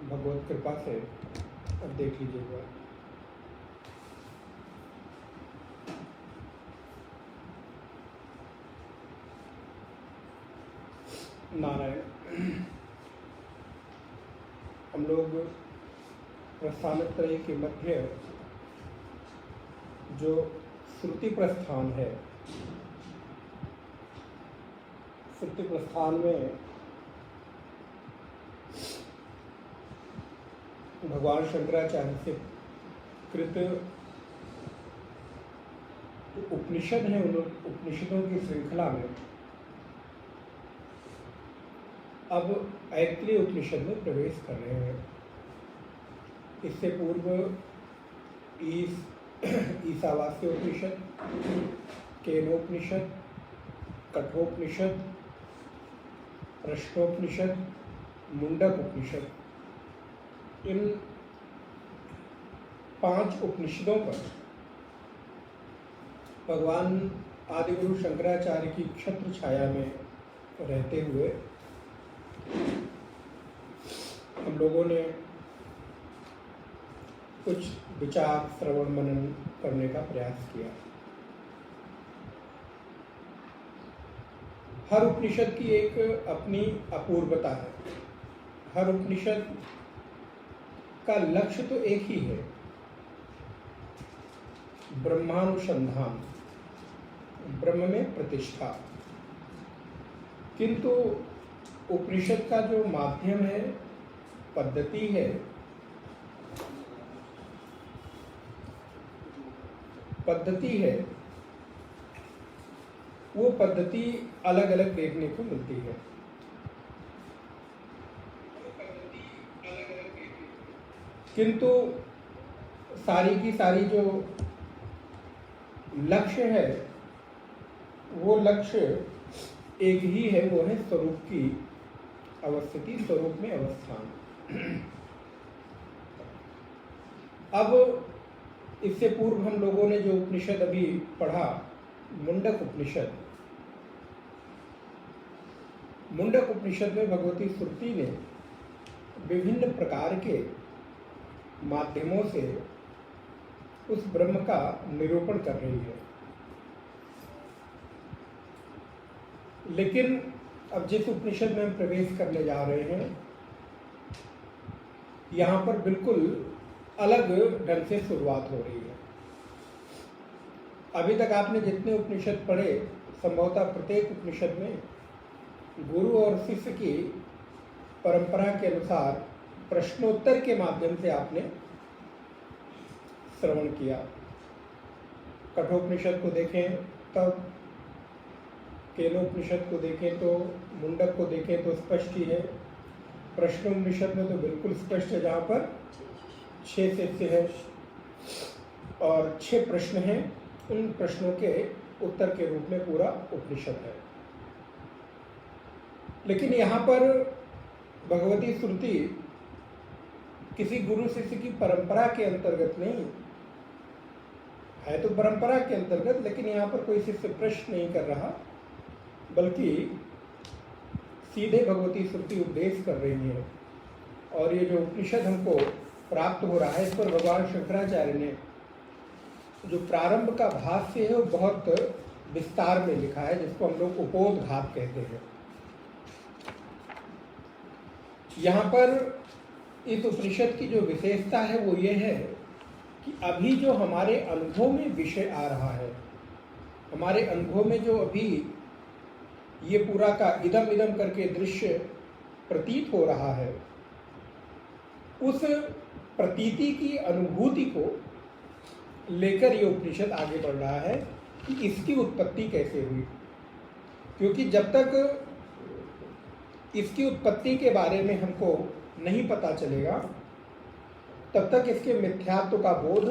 भगवत कृपा से अब देख लीजिएगा। नारायण। हम लोग प्रस्थानत्रय के मध्य जो श्रुति प्रस्थान है, श्रुति प्रस्थान में भगवान शंकराचार्य से कृत उपनिषद है, उन उपनिषदों की श्रृंखला में अब ऐत्रेय उपनिषद में प्रवेश कर रहे हैं। इससे पूर्व ईशावास्य उपनिषद, केनोपनिषद, कठोपनिषद, प्रश्नोपनिषद, मुंडक उपनिषद, इन 5 उपनिषदों पर भगवान आदिगुरु शंकराचार्य की छत्र छाया में रहते हुए हम लोगों ने कुछ विचार, श्रवण, मनन करने का प्रयास किया। हर उपनिषद की एक अपनी अपूर्वता है। हर उपनिषद का लक्ष्य तो एक ही है, ब्रह्मानुसंधान, ब्रह्म में प्रतिष्ठा। किंतु उपनिषद का जो माध्यम है, पद्धति है, वो पद्धति अलग अलग देखने को मिलती है। किंतु सारी की सारी जो लक्ष्य है, वो लक्ष्य एक ही है, वो है स्वरूप की अवस्थिति, स्वरूप में अवस्थान। अब इससे पूर्व हम लोगों ने जो उपनिषद अभी पढ़ा, मुंडक उपनिषद, मुंडक उपनिषद में भगवती श्रुति ने विभिन्न प्रकार के माध्यमों से उस ब्रह्म का निरूपण कर रही है। लेकिन अब जिस उपनिषद में हम प्रवेश करने जा रहे हैं, यहाँ पर बिल्कुल अलग ढंग से शुरुआत हो रही है। अभी तक आपने जितने उपनिषद पढ़े, संभवतः प्रत्येक उपनिषद में गुरु और शिष्य की परंपरा के अनुसार प्रश्नोत्तर के माध्यम से आपने श्रवण किया। कठोपनिषद को देखें तब, केनोपनिषद को देखें तो, मुंडक को देखें तो स्पष्ट ही है, प्रश्नोपनिषद में तो बिल्कुल स्पष्ट है, जहाँ पर 6 शिष्य है और 6 प्रश्न हैं। उन प्रश्नों के उत्तर के रूप में पूरा उपनिषद है। लेकिन यहाँ पर भगवती श्रुति किसी गुरु शिष्य की परंपरा के अंतर्गत नहीं है, तो परंपरा के अंतर्गत, लेकिन यहाँ पर कोई शिष्य प्रश्न नहीं कर रहा, बल्कि सीधे भगवती श्रुति उपदेश कर रही है। और ये जो उपनिषद हमको प्राप्त हो रहा है, इस पर भगवान शंकराचार्य ने जो प्रारंभ का भाष्य है, वो बहुत विस्तार में लिखा है, जिसको हम लोग उपोद्घात कहते हैं। यहाँ पर इस उपनिषद की जो विशेषता है वो ये है कि अभी जो हमारे अनुभव में विषय आ रहा है, हमारे अनुभव में जो अभी ये पूरा का इदम इदम करके दृश्य प्रतीत हो रहा है, उस प्रतीति की अनुभूति को लेकर ये उपनिषद आगे बढ़ रहा है कि इसकी उत्पत्ति कैसे हुई। क्योंकि जब तक इसकी उत्पत्ति के बारे में हमको नहीं पता चलेगा, तब तक इसके मिथ्यात्व का बोध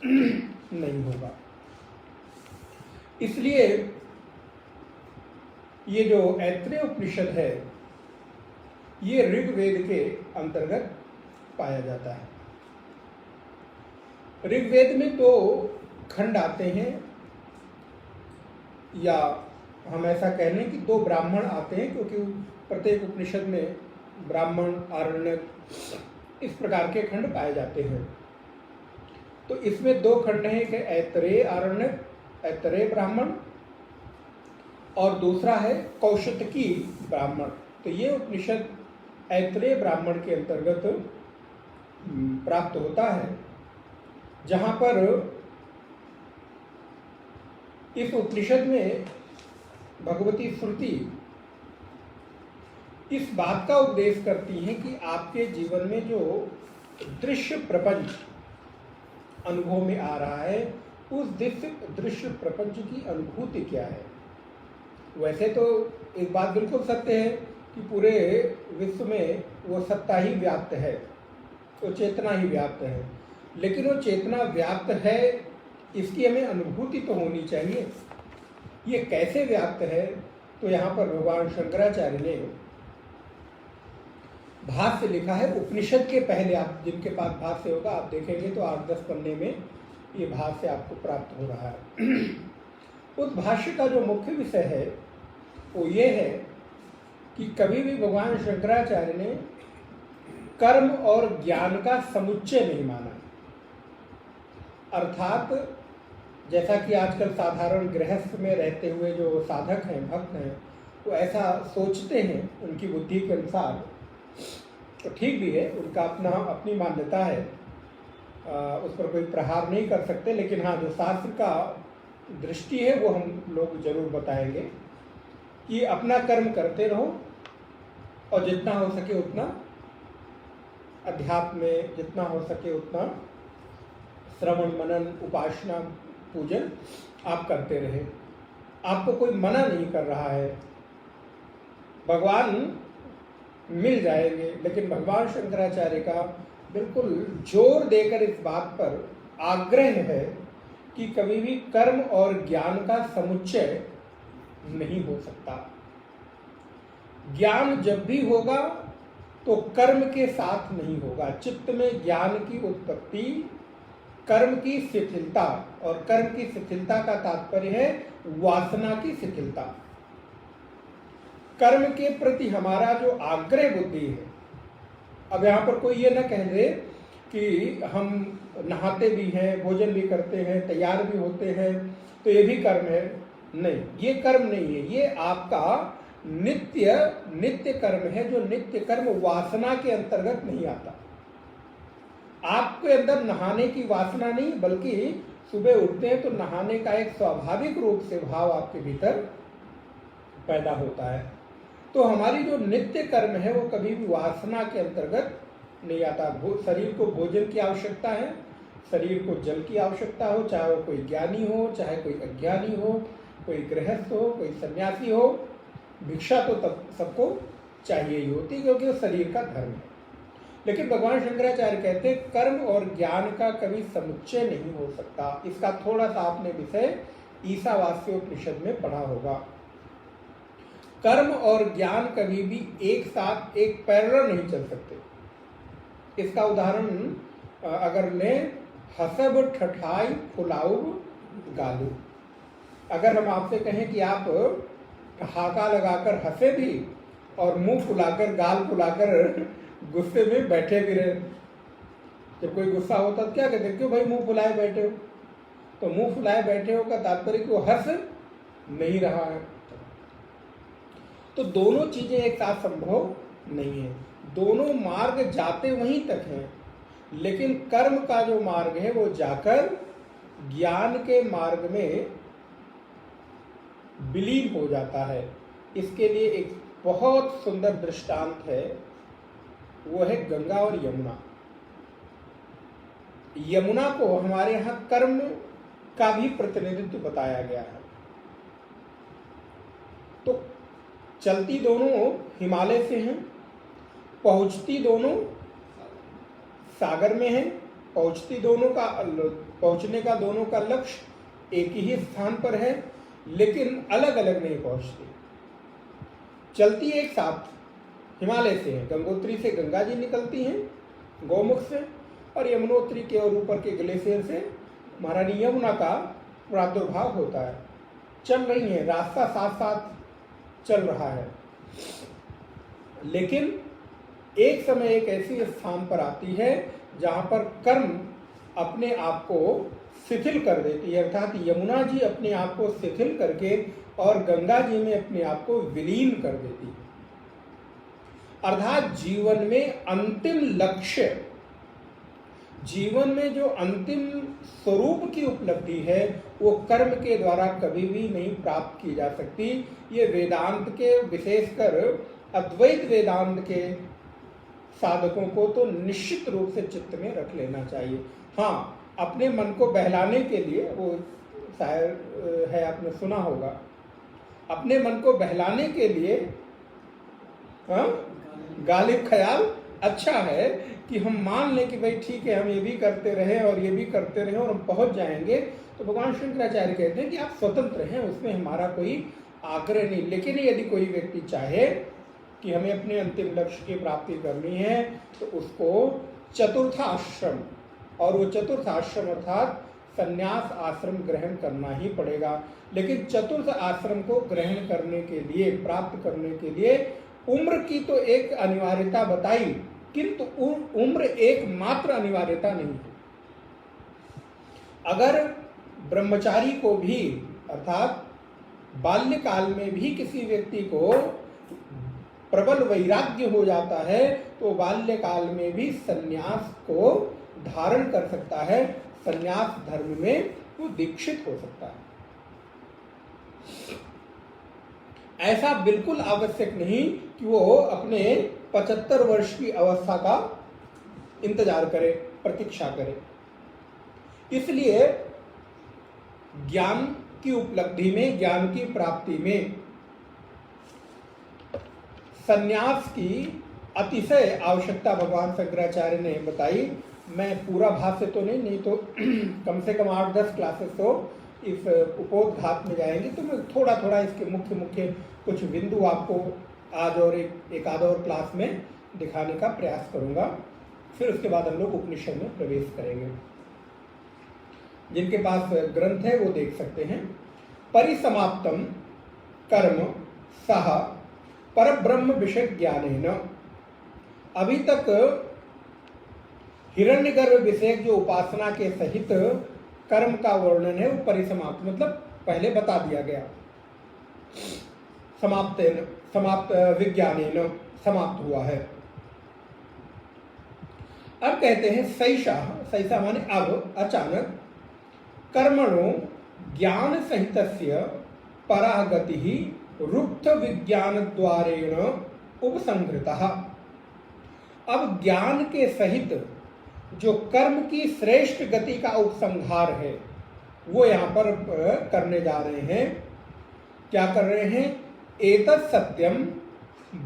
नहीं होगा। इसलिए ये जो ऐत्रेय उपनिषद है, ये ऋग्वेद के अंतर्गत पाया जाता है। ऋग्वेद में 2 खंड आते हैं, या हम ऐसा कह लें कि 2 ब्राह्मण आते हैं, क्योंकि प्रत्येक उपनिषद में ब्राह्मण, आरण्यक इस प्रकार के खंड पाए जाते हैं। तो इसमें दो खंड हैं, एक है ऐतरेय आरण्यक, ऐतरेय ब्राह्मण, और दूसरा है कौशितकी ब्राह्मण। तो ये उपनिषद ऐतरेय ब्राह्मण के अंतर्गत प्राप्त होता है, जहाँ पर इस उपनिषद में भगवती श्रुति इस बात का उपदेश करती है कि आपके जीवन में जो दृश्य प्रपंच अनुभव में आ रहा है, उस दृश्य प्रपंच की अनुभूति क्या है। वैसे तो एक बात बिल्कुल सत्य है कि पूरे विश्व में वो सत्ता ही व्याप्त है, वो चेतना ही व्याप्त है, लेकिन वो चेतना व्याप्त है इसकी हमें अनुभूति तो होनी चाहिए। ये कैसे व्याप्त है, तो यहाँ पर भगवान शंकराचार्य ने भाष्य लिखा है। उपनिषद के पहले, आप जिनके पास भाष्य होगा आप देखेंगे तो 8-10 पन्ने में ये भाष्य आपको प्राप्त हो रहा है। उस भाष्य का जो मुख्य विषय है वो ये है कि कभी भी भगवान शंकराचार्य ने कर्म और ज्ञान का समुच्चय नहीं माना। अर्थात जैसा कि आजकल साधारण गृहस्थ में रहते हुए जो साधक हैं, भक्त हैं, वो ऐसा सोचते हैं उनकी बुद्धि के अनुसार, तो ठीक भी है, उनका अपनी मान्यता है, उस पर कोई प्रहार नहीं कर सकते। लेकिन हाँ, जो शास्त्र का दृष्टि है वो हम लोग जरूर बताएंगे कि अपना कर्म करते रहो और जितना हो सके उतना अध्यात्म में, जितना हो सके उतना श्रवण मनन उपासना पूजन आप करते रहे। आपको कोई मना नहीं कर रहा है, भगवान मिल जाएंगे। लेकिन भगवान शंकराचार्य का बिल्कुल जोर देकर इस बात पर आग्रह है कि कभी भी कर्म और ज्ञान का समुच्चय नहीं हो सकता। ज्ञान जब भी होगा तो कर्म के साथ नहीं होगा। चित्त में ज्ञान की उत्पत्ति कर्म की शिथिलता, और कर्म की शिथिलता का तात्पर्य है वासना की शिथिलता। कर्म के प्रति हमारा जो आग्रह बुद्धि है, अब यहाँ पर कोई ये ना कह दे कि हम नहाते भी हैं, भोजन भी करते हैं, तैयार भी होते हैं, तो ये भी कर्म है। नहीं, ये कर्म नहीं है, ये आपका नित्य कर्म है, जो नित्य कर्म वासना के अंतर्गत नहीं आता। आपके अंदर नहाने की वासना नहीं, बल्कि सुबह उठते हैं तो नहाने का एक स्वाभाविक रूप से भाव आपके भीतर पैदा होता है। तो हमारी जो नित्य कर्म है वो कभी भी वासना के अंतर्गत नहीं आता। शरीर को भोजन की आवश्यकता है, शरीर को जल की आवश्यकता हो, चाहे वो कोई ज्ञानी हो, चाहे कोई अज्ञानी हो, कोई गृहस्थ हो, कोई सन्यासी हो, भिक्षा तो तब सबको चाहिए ही होती, क्योंकि वो शरीर का धर्म है। लेकिन भगवान शंकराचार्य कहते हैं कर्म और ज्ञान का कभी समुच्चय नहीं हो सकता। इसका थोड़ा सा आपने विषय ईशावास्योपनिषद में पढ़ा होगा। कर्म और ज्ञान कभी भी एक साथ, एक पैरेलल नहीं चल सकते। इसका उदाहरण अगर लें, हसब ठठाई फुलाऊ गालू। अगर हम आपसे कहें कि आप हाका लगाकर हंसे भी और मुंह फुलाकर, गाल फुलाकर गुस्से में बैठे भी रहे, जब कोई गुस्सा होता तो क्या कहते, क्यों भाई मुंह फुलाए बैठे हो? तो मुंह फुलाए बैठे हो का तात्पर्य कि वो हंस नहीं रहा है। तो दोनों चीजें एक साथ संभव नहीं है, दोनों मार्ग जाते वहीं तक हैं। लेकिन कर्म का जो मार्ग है वो जाकर ज्ञान के मार्ग में विलीन हो जाता है। इसके लिए एक बहुत सुंदर दृष्टांत है, वो है गंगा और यमुना। यमुना को हमारे यहाँ कर्म का भी प्रतिनिधित्व बताया गया है। तो चलती दोनों हिमालय से हैं, पहुंचती दोनों सागर में हैं, पहुंचने का दोनों का लक्ष्य एक ही स्थान पर है, लेकिन अलग अलग नहीं पहुंचती। चलती एक साथ हिमालय से है, गंगोत्री से गंगा जी निकलती हैं गौमुख से, और यमुनोत्री के और ऊपर के ग्लेशियर से महारानी यमुना का प्रादुर्भाव होता है। चल रही हैं, रास्ता साथ साथ चल रहा है, लेकिन एक समय एक ऐसी स्थान पर आती है जहाँ पर कर्म अपने आप को शिथिल कर देती है, अर्थात यमुना जी अपने आप को शिथिल करके और गंगा जी में अपने आप को विलीन कर देती है। अर्थात जीवन में अंतिम लक्ष्य, जीवन में जो अंतिम स्वरूप की उपलब्धि है वो कर्म के द्वारा कभी भी नहीं प्राप्त की जा सकती। ये वेदांत के, विशेषकर अद्वैत वेदांत के साधकों को तो निश्चित रूप से चित्त में रख लेना चाहिए। हाँ, अपने मन को बहलाने के लिए, वो शायद है आपने सुना होगा, अपने मन को बहलाने के लिए गालिब ख्याल अच्छा है कि हम मान लें कि भाई ठीक है, हम ये भी करते रहे और ये भी करते रहे और हम पहुंच जाएंगे। तो भगवान शंकराचार्य कहते हैं कि आप स्वतंत्र हैं, उसमें हमारा कोई आग्रह नहीं। लेकिन यदि कोई व्यक्ति चाहे कि हमें अपने अंतिम लक्ष्य की प्राप्ति करनी है तो उसको चतुर्थ आश्रम, और वो चतुर्थ आश्रम अर्थात संन्यास आश्रम ग्रहण करना ही पड़ेगा। लेकिन चतुर्थ आश्रम को ग्रहण करने के लिए, प्राप्त करने के लिए उम्र की तो एक अनिवार्यता बताई, किंतु उम्र एकमात्र अनिवार्यता नहीं है। अगर ब्रह्मचारी को भी, अर्थात बाल्यकाल में भी किसी व्यक्ति को प्रबल वैराग्य हो जाता है तो बाल्यकाल में भी संन्यास को धारण कर सकता है, संन्यास धर्म में वो दीक्षित हो सकता है। ऐसा बिल्कुल आवश्यक नहीं कि वो अपने 75 वर्ष की अवस्था का इंतजार करे, प्रतीक्षा करे। इसलिए ज्ञान की उपलब्धि में, ज्ञान की प्राप्ति में संन्यास की अतिशय आवश्यकता भगवान शंकराचार्य ने बताई। मैं पूरा भाष्य तो नहीं तो कम से कम 8-10 क्लासेस तो इस उपोद्घात में जाएंगे, तो मैं थोड़ा थोड़ा इसके मुख्य मुख्य कुछ बिंदु आपको आज और एक आध और क्लास में दिखाने का प्रयास करूंगा। फिर उसके बाद हम लोग उपनिषद में प्रवेश करेंगे। जिनके पास ग्रंथ है वो देख सकते हैं। परिसमाप्तम कर्म सह परब्रह्म विषय ज्ञानेन। अभी तक हिरण्यगर्भ विषय जो उपासना के सहित कर्म का वर्णन है वो परिसमाप्त, मतलब पहले बता दिया गया। समाप्त विज्ञानेन समाप्त हुआ है। अब कहते हैं सैषा माने अब, अचानक कर्मणो ज्ञान सहितस्य परागति रुक्त विज्ञान द्वारेण उपसंहृतः। अब ज्ञान के सहित जो कर्म की श्रेष्ठ गति का उपसंहार है वो यहाँ पर करने जा रहे हैं। क्या कर रहे हैं? एतत् सत्यम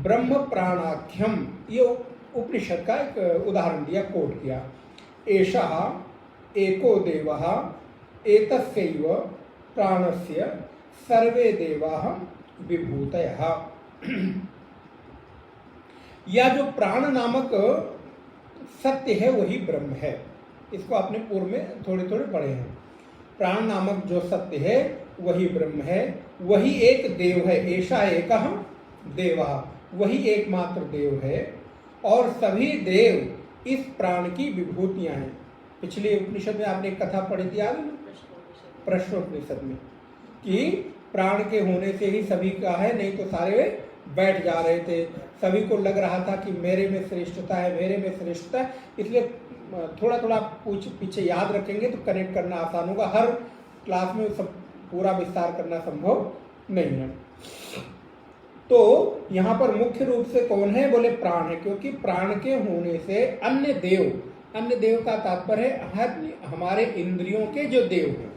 ब्रह्म प्राणाख्यम, ये उपनिषद का एक उदाहरण दिया, कोट किया। एषः एको देवः एतस्यैव प्राणस्य सर्वे देवाः विभूतयः। या जो प्राण नामक सत्य है वही ब्रह्म है। इसको आपने पूर्व में थोड़े थोड़े पढ़े हैं। प्राण नामक जो सत्य है वही ब्रह्म है, वही एक देव है। ऐसा एकः देवः, वही एकमात्र देव है और सभी देव इस प्राण की विभूतियां हैं। पिछले उपनिषद में आपने एक कथा पढ़ी थी, आगे प्रश्नोपनिषद में, कि प्राण के होने से ही सभी का है, नहीं तो सारे बैठ जा रहे थे। सभी को लग रहा था कि मेरे में श्रेष्ठता है, मेरे में श्रेष्ठता है। इसलिए थोड़ा थोड़ा पीछे याद रखेंगे तो कनेक्ट करना आसान होगा। हर क्लास में सब पूरा विस्तार करना संभव नहीं है। तो यहाँ पर मुख्य रूप से कौन है? बोले प्राण है, क्योंकि प्राण के होने से अन्य देव का तात्पर्य है हमारे इंद्रियों के जो देव हैं,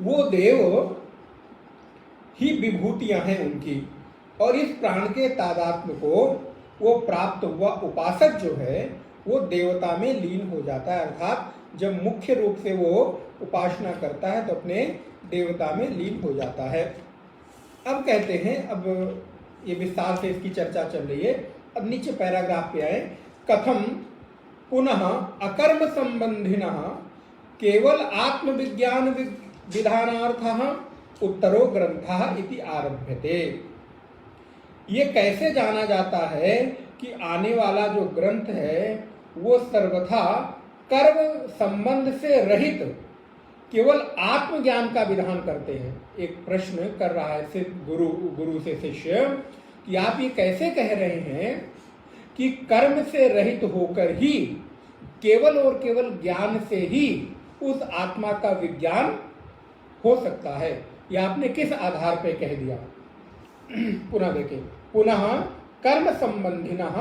वो देव ही विभूतियां हैं उनकी। और इस प्राण के तादात्म्य को वो प्राप्त हुआ उपासक जो है वो देवता में लीन हो जाता है। अर्थात जब मुख्य रूप से वो उपासना करता है तो अपने देवता में लीन हो जाता है। अब कहते हैं, अब ये विस्तार से इसकी चर्चा चल रही है। अब नीचे पैराग्राफ पे आए। कथम पुनः अकर्म संबंधिनः केवल आत्मविज्ञान विधानार्थः उत्तरो ग्रंथः इति आरभ्यते। ये कैसे जाना जाता है कि आने वाला जो ग्रंथ है वो सर्वथा कर्म संबंध से रहित केवल आत्मज्ञान का विधान करते हैं। एक प्रश्न कर रहा है गुरु से शिष्य कि आप ये कैसे कह रहे हैं कि कर्म से रहित होकर ही केवल और केवल ज्ञान से ही उस आत्मा का विज्ञान हो सकता है, यह आपने किस आधार पे कह दिया? पुनः देखें, पुनः कर्म संबंधिनः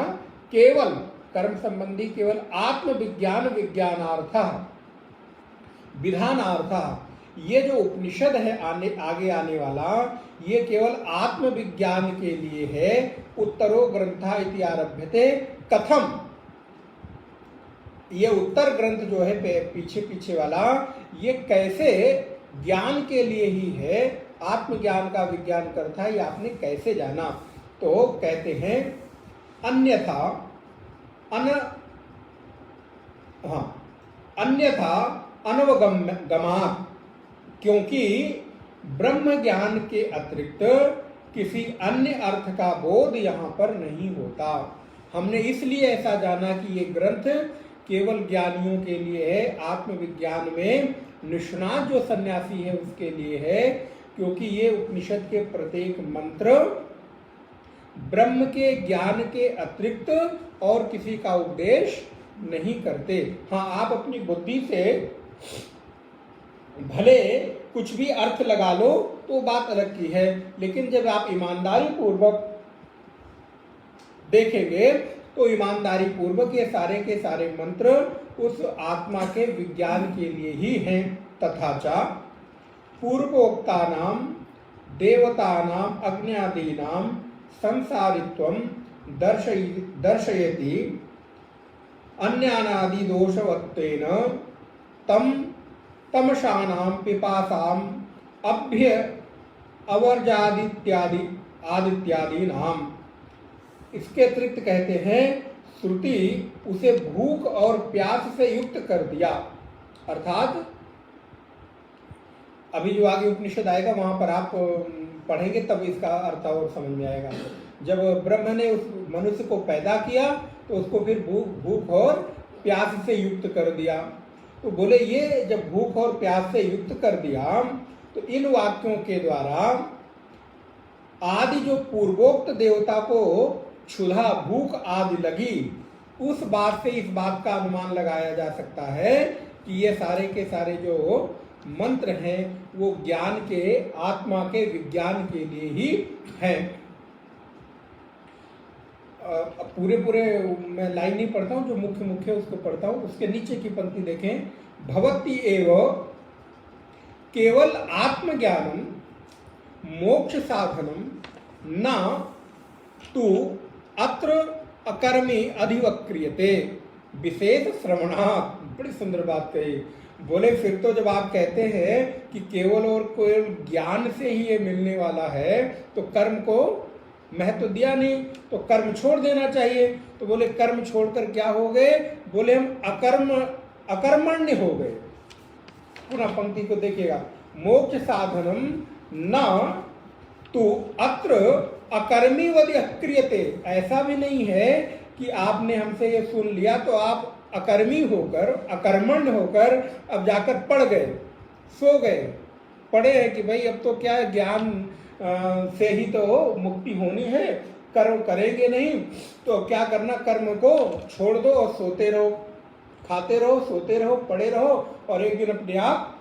केवल कर्म संबंधी केवल आत्मविज्ञान विज्ञानार्थ विधानार्थ, ये जो उपनिषद है आगे आने वाला, ये केवल आत्मविज्ञान के लिए है। उत्तरो ग्रंथा इति आरभ्यते कथम, ये उत्तर ग्रंथ जो है पीछे वाला, ये कैसे ज्ञान के लिए ही है, आत्मज्ञान का विज्ञान करता है, ये आपने कैसे जाना? तो कहते हैं अन्यथा अनवगमात्, क्योंकि ब्रह्म ज्ञान के अतिरिक्त किसी अन्य अर्थ का बोध यहाँ पर नहीं होता। हमने इसलिए ऐसा जाना कि ये ग्रंथ केवल ज्ञानियों के लिए है, आत्मविज्ञान में निष्णात जो सन्यासी है उसके लिए है, क्योंकि ये उपनिषद के प्रत्येक मंत्र ब्रह्म के ज्ञान के अतिरिक्त और किसी का उपदेश नहीं करते। हाँ, आप अपनी बुद्धि से भले कुछ भी अर्थ लगा लो तो बात अलग की है, लेकिन जब आप ईमानदारी पूर्वक देखेंगे तो ईमानदारी पूर्वक ये सारे के सारे मंत्र उस आत्मा के विज्ञान के लिए ही हैं। तथा च पूर्वोक्तानां देवतानां अज्ञादीनां संसारित्वं दर्शयति अन्यानादि दोषवत्वेन तम तमसानां पिपासाम् आदित्यादि नाम। इसके अतिरिक्त कहते हैं श्रुति उसे भूख और प्यास से युक्त कर दिया, अर्थात अभी जो आगे उपनिषद आएगा वहां पर आप पढ़ेंगे तब इसका अर्थ और समझ में आएगा। जब ब्रह्म ने उस मनुष्य को पैदा किया तो उसको फिर भूख और प्यास से युक्त कर दिया। तो बोले ये जब भूख और प्यास से युक्त कर दिया तो इन वाक्यों के द्वारा आदि जो पूर्वोक्त देवता को क्षुधा भूख आदि लगी, उस बात से इस बात का अनुमान लगाया जा सकता है कि ये सारे के सारे जो मंत्र हैं वो ज्ञान के, आत्मा के विज्ञान के लिए ही हैं। पूरे मैं लाइन नहीं पढ़ता हूँ, जो मुख्य उसको पढ़ता हूँ। उसके नीचे की पंक्ति देखें, भवति एव केवल आत्मज्ञानम मोक्ष साधनम न तु अत्र अकर्मी अधिवक्रियते विशेष श्रवणात्। बड़ी सुंदर बात कही। बोले फिर तो जब आप कहते हैं कि केवल और केवल ज्ञान से ही ये मिलने वाला है तो कर्म को महत्व दिया नहीं, तो कर्म छोड़ देना चाहिए। तो बोले कर्म छोड़कर क्या हो गए? बोले हम अकर्मण्य हो गए। पुनः पंक्ति को देखिएगा, मोक्ष साधनम न तो अत्र अकर्मी वदि अक्रियते। ऐसा भी नहीं है कि आपने हमसे ये सुन लिया तो आप अकर्मी होकर, अकर्मण्य होकर अब जाकर पढ़ गए, सो गए, पढ़े हैं कि भाई अब तो क्या है, ज्ञान से ही तो मुक्ति होनी है, कर्म करेंगे नहीं तो क्या करना, कर्म को छोड़ दो और सोते रहो, खाते रहो, सोते रहो, पड़े रहो और एक दिन अपने आप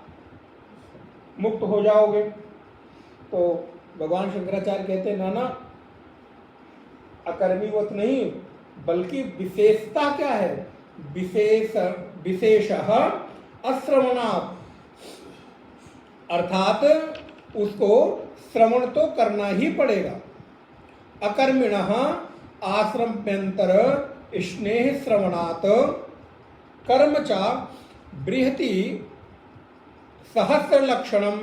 मुक्त हो जाओगे। तो भगवान शंकराचार्य कहते हैं नाना, अकर्मीवत नहीं बल्कि विशेषता क्या है, विशेषः अश्रवणात्, अर्थात उसको श्रवण तो करना ही पड़ेगा। अकर्मिणः आश्रम्यंतर स्नेह श्रवणात् कर्म च बृहति सहस्र लक्षणम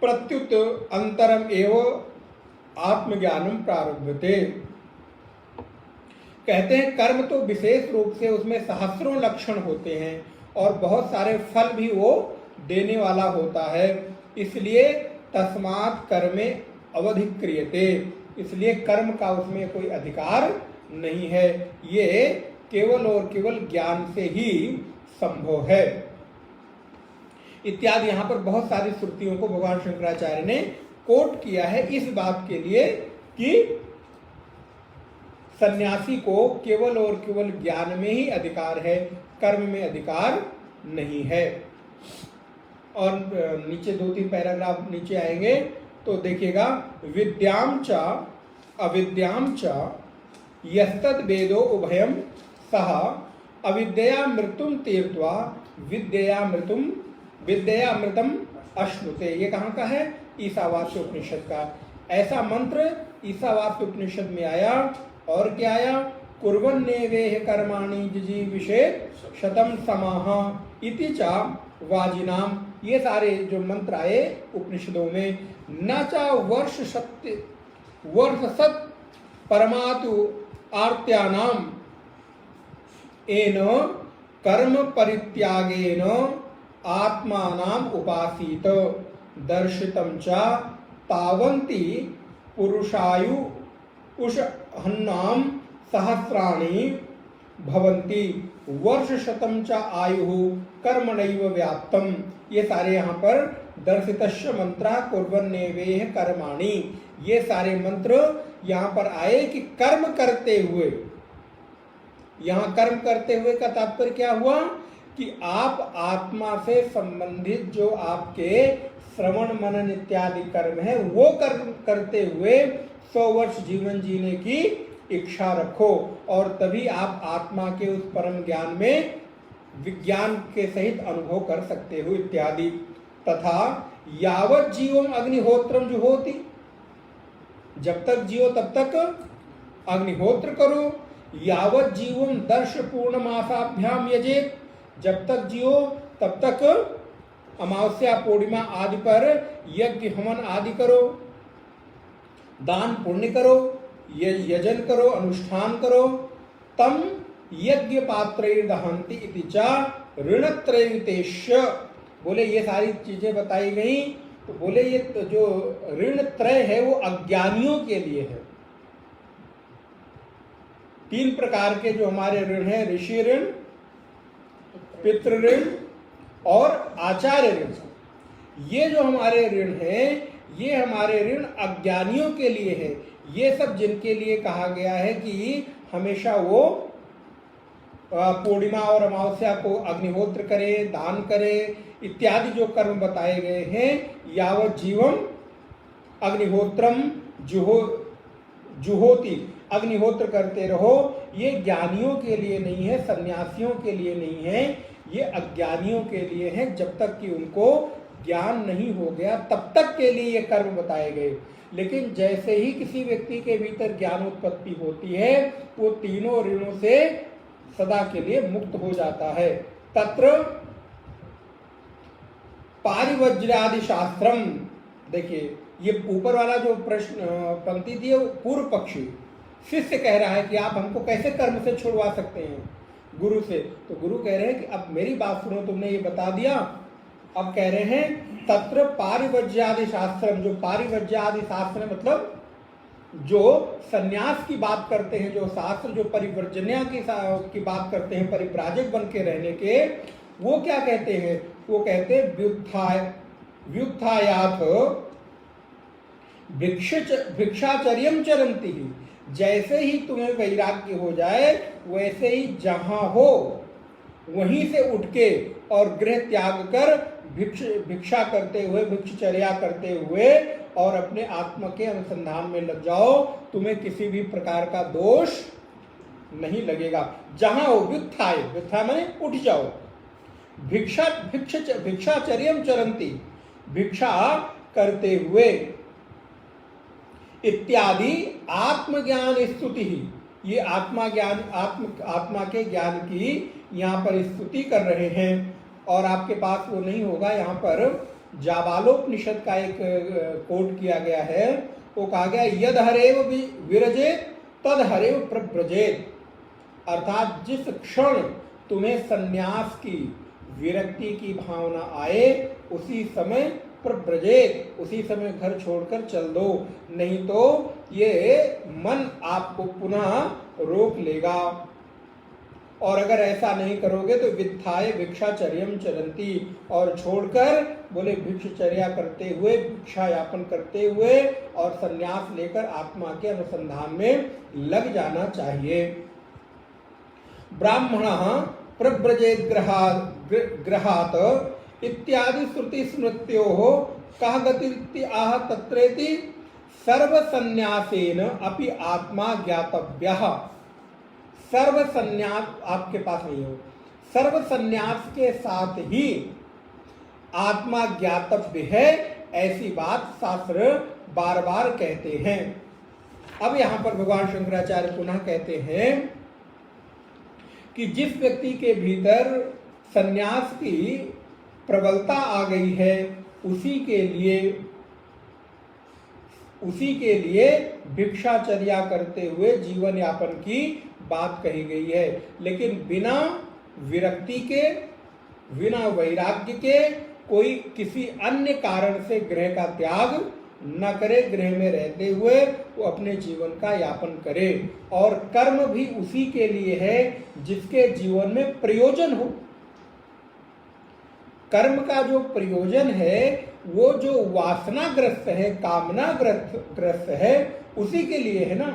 प्रत्युत अंतरम एव आत्मज्ञानम प्रारभते। कहते हैं कर्म तो विशेष रूप से उसमें सहस्रों लक्षण होते हैं और बहुत सारे फल भी वो देने वाला होता है। इसलिए तस्मात् कर्मे अवधिक्रियते, इसलिए कर्म का उसमें कोई अधिकार नहीं है। ये केवल और केवल ज्ञान से ही संभव है। इत्यादि यहाँ पर बहुत सारी श्रुतियों को भगवान शंकराचार्य ने कोट किया है इस बात के लिए कि सन्यासी को केवल और केवल ज्ञान में ही अधिकार है, कर्म में अधिकार नहीं है। और नीचे 2-3 पैराग्राफ नीचे आएंगे तो देखिएगा, विद्याम च अविद्याम च यस्तद वेदो उभयम सह अविद्या मृत्युम तीर्थवा विद्या मृतम अश्नुते। ये कहाँ का है? ईशावास्य उपनिषद का। ऐसा मंत्र ईशावास्य उपनिषद में आया। और क्या आया? कुर्वन्नेवेह कर्माणि जिजीविषेत् शतम समाह इति चा वाजिनाम। ये सारे जो मंत्र आए उपनिषदों में, न चा वर्ष सत परमातु आर्त्यानाम एन कर्म परित्यागेन आत्मानाम उपासीत दर्शितम च तावन्ति पुरुषायु उषहन्नाम सहस्राणि भवन्ति वर्ष शतम च आयु कर्मणैव व्याप्तम। ये सारे यहाँ पर दर्शितस्य मंत्रा कुर्वन्नेवेह कर्माणि, ये सारे मंत्र यहाँ पर आए कि कर्म करते हुए। यहाँ कर्म करते हुए का तात्पर्य क्या हुआ कि आप आत्मा से संबंधित जो आपके श्रवण मनन इत्यादि कर्म है वो कर्म करते हुए 100 वर्ष जीवन जीने की इच्छा रखो, और तभी आप आत्मा के उस परम ज्ञान में विज्ञान के सहित अनुभव कर सकते हो इत्यादि। तथा यावत जीवम अग्निहोत्रम जुहोति, जब तक जियो तब तक अग्निहोत्र करो। यावत जीवम दर्श पूर्णमासाभ्याम यजेत, जब तक जियो तब तक अमावस्या पूर्णिमा आदि पर यज्ञ हवन आदि करो, दान पुण्य करो, यजन करो, अनुष्ठान करो। तम यज्ञ पात्रे दहंति इति चा ऋणत्रयितेश्य। बोले ये सारी चीजें बताई गई तो बोले ये तो जो ऋण त्रय है वो अज्ञानियों के लिए है। 3 प्रकार के जो हमारे ऋण है, ऋषि ऋण, पितृ ऋण और आचार्य ऋण। ये जो हमारे ऋण हैं ये हमारे ऋण अज्ञानियों के लिए है। ये सब जिनके लिए कहा गया है कि हमेशा वो पूर्णिमा और अमावस्या को अग्निहोत्र करे, दान करे इत्यादि जो कर्म बताए गए हैं, यावत जीवम अग्निहोत्रम जुहोति, अग्निहोत्र करते रहो। ये ज्ञानियों के लिए नहीं है, सन्यासियों के लिए नहीं है, ये अज्ञानियों के लिए है। जब तक कि उनको ज्ञान नहीं हो गया तब तक के लिए ये कर्म बताए गए। लेकिन जैसे ही किसी व्यक्ति के भीतर ज्ञान उत्पत्ति होती है वो तीनों ऋणों से सदा के लिए मुक्त हो जाता है। तत्र पारिवज्रादि शास्त्रम। देखिए ये ऊपर वाला जो प्रश्न पंक्ति थी वो पूर्व पक्षी शिष्य कह रहा है कि आप हमको कैसे कर्म से छुड़वा सकते हैं गुरु से। तो गुरु कह रहे हैं कि अब मेरी बात सुनो, तुमने ये बता दिया। अब कह रहे हैं तत्र पारिवज्यादि शास्त्रम। जो पारिवज्यादि शास्त्र मतलब जो सन्यास की बात करते हैं, जो शास्त्र जो परिवर्जन्या की बात करते हैं, परिव्राजक बन के रहने के, वो क्या कहते हैं? वो कहते हैं व्युत्थायाथ भिक्षाचर्यम चरंती ही। जैसे ही तुम्हें वैराग्य हो जाए वैसे ही जहां हो वहीं से उठ के और गृह त्याग कर भिक्षा करते हुए, भिक्षचर्या करते हुए और अपने आत्मा के अनुसंधान में लग जाओ। तुम्हें किसी भी प्रकार का दोष नहीं लगेगा। जहां हो व्युत्थाय, व्युत्थाय माने उठ जाओ। भिक्षाचर्यम चरंती, भिक्षा करते हुए इत्यादि आत्मज्ञान स्तुति ही। ये आत्मा ज्ञान, आत्मा के ज्ञान की यहाँ पर स्तुति कर रहे हैं। और आपके पास वो नहीं होगा, यहाँ पर जाबालोपनिषद का एक कोट किया गया है। वो कहा गया यद हरेव विरजेत तद हरेव प्रव्रजेत। अर्थात जिस क्षण तुम्हें सन्यास की विरक्ति की भावना आए उसी समय प्रव्रजेत, उसी समय घर छोड़कर चल दो। नहीं तो ये मन आपको पुनः रोक लेगा। और अगर ऐसा नहीं करोगे तो वित्थाय भिक्षाचर्यम चरंती, और छोड़कर बोले भिक्षचर्या करते हुए, भिक्षा यापन करते हुए और संन्यास लेकर आत्मा के अनुसंधान में लग जाना चाहिए। ब्राह्मणः प्रव्रजेत ग्रहात् इत्यादि श्रुति स्मृत्योः कः गतिरिति आह तत्रेति सर्व संन्यासेन अपि आत्मा ज्ञातव्यः। सर्व संन्यास आपके पास नहीं हो, सर्व संन्यास के साथ ही आत्मा ज्ञातव्य है, ऐसी बात शास्त्र बार बार कहते हैं। अब यहां पर भगवान शंकराचार्य पुनः कहते हैं कि जिस व्यक्ति के भीतर संन्यास की प्रबलता आ गई है, उसी के लिए भिक्षाचर्या करते हुए जीवन यापन की बात कही गई है। लेकिन बिना विरक्ति के, बिना वैराग्य के, कोई किसी अन्य कारण से गृह का त्याग न करे, गृह में रहते हुए वो अपने जीवन का यापन करे। और कर्म भी उसी के लिए है जिसके जीवन में प्रयोजन हो। कर्म का जो प्रयोजन है वो जो वासनाग्रस्त है, कामनाग्रस्त है, उसी के लिए है ना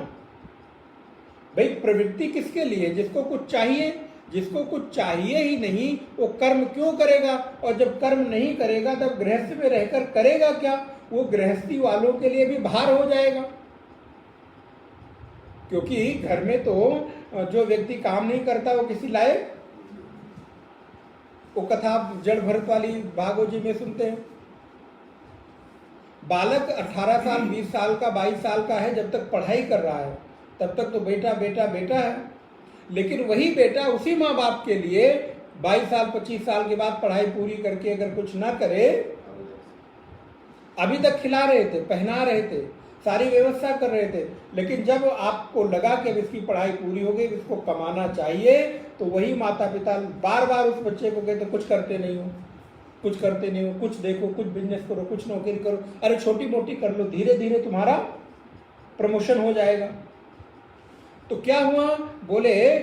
भाई। प्रवृत्ति किसके लिए? जिसको कुछ चाहिए। जिसको कुछ चाहिए ही नहीं वो कर्म क्यों करेगा? और जब कर्म नहीं करेगा तब गृहस्थ में रहकर करेगा क्या? वो गृहस्थी वालों के लिए भी भार हो जाएगा। क्योंकि घर में तो जो व्यक्ति काम नहीं करता वो किसी लायक, वो कथा आप जड़ भरत वाली भागवत जी में सुनते हैं। बालक 18 साल, 20 साल का, 22 साल का है, जब तक पढ़ाई कर रहा है तब तक तो बेटा बेटा बेटा है। लेकिन वही बेटा उसी माँ बाप के लिए 22 साल 25 साल के बाद पढ़ाई पूरी करके अगर कुछ ना करे, अभी तक खिला रहे थे, पहना रहे थे, सारी व्यवस्था कर रहे थे, लेकिन जब आपको लगा कि अब इसकी पढ़ाई पूरी हो गई, इसको कमाना चाहिए, तो वही माता पिता बार बार उस बच्चे को कहते कुछ करते नहीं हो, कुछ करते नहीं हो, कुछ देखो, कुछ बिजनेस करो, कुछ नौकरी करो, अरे छोटी मोटी कर लो, धीरे धीरे तुम्हारा प्रमोशन हो जाएगा। तो क्या हुआ? बोले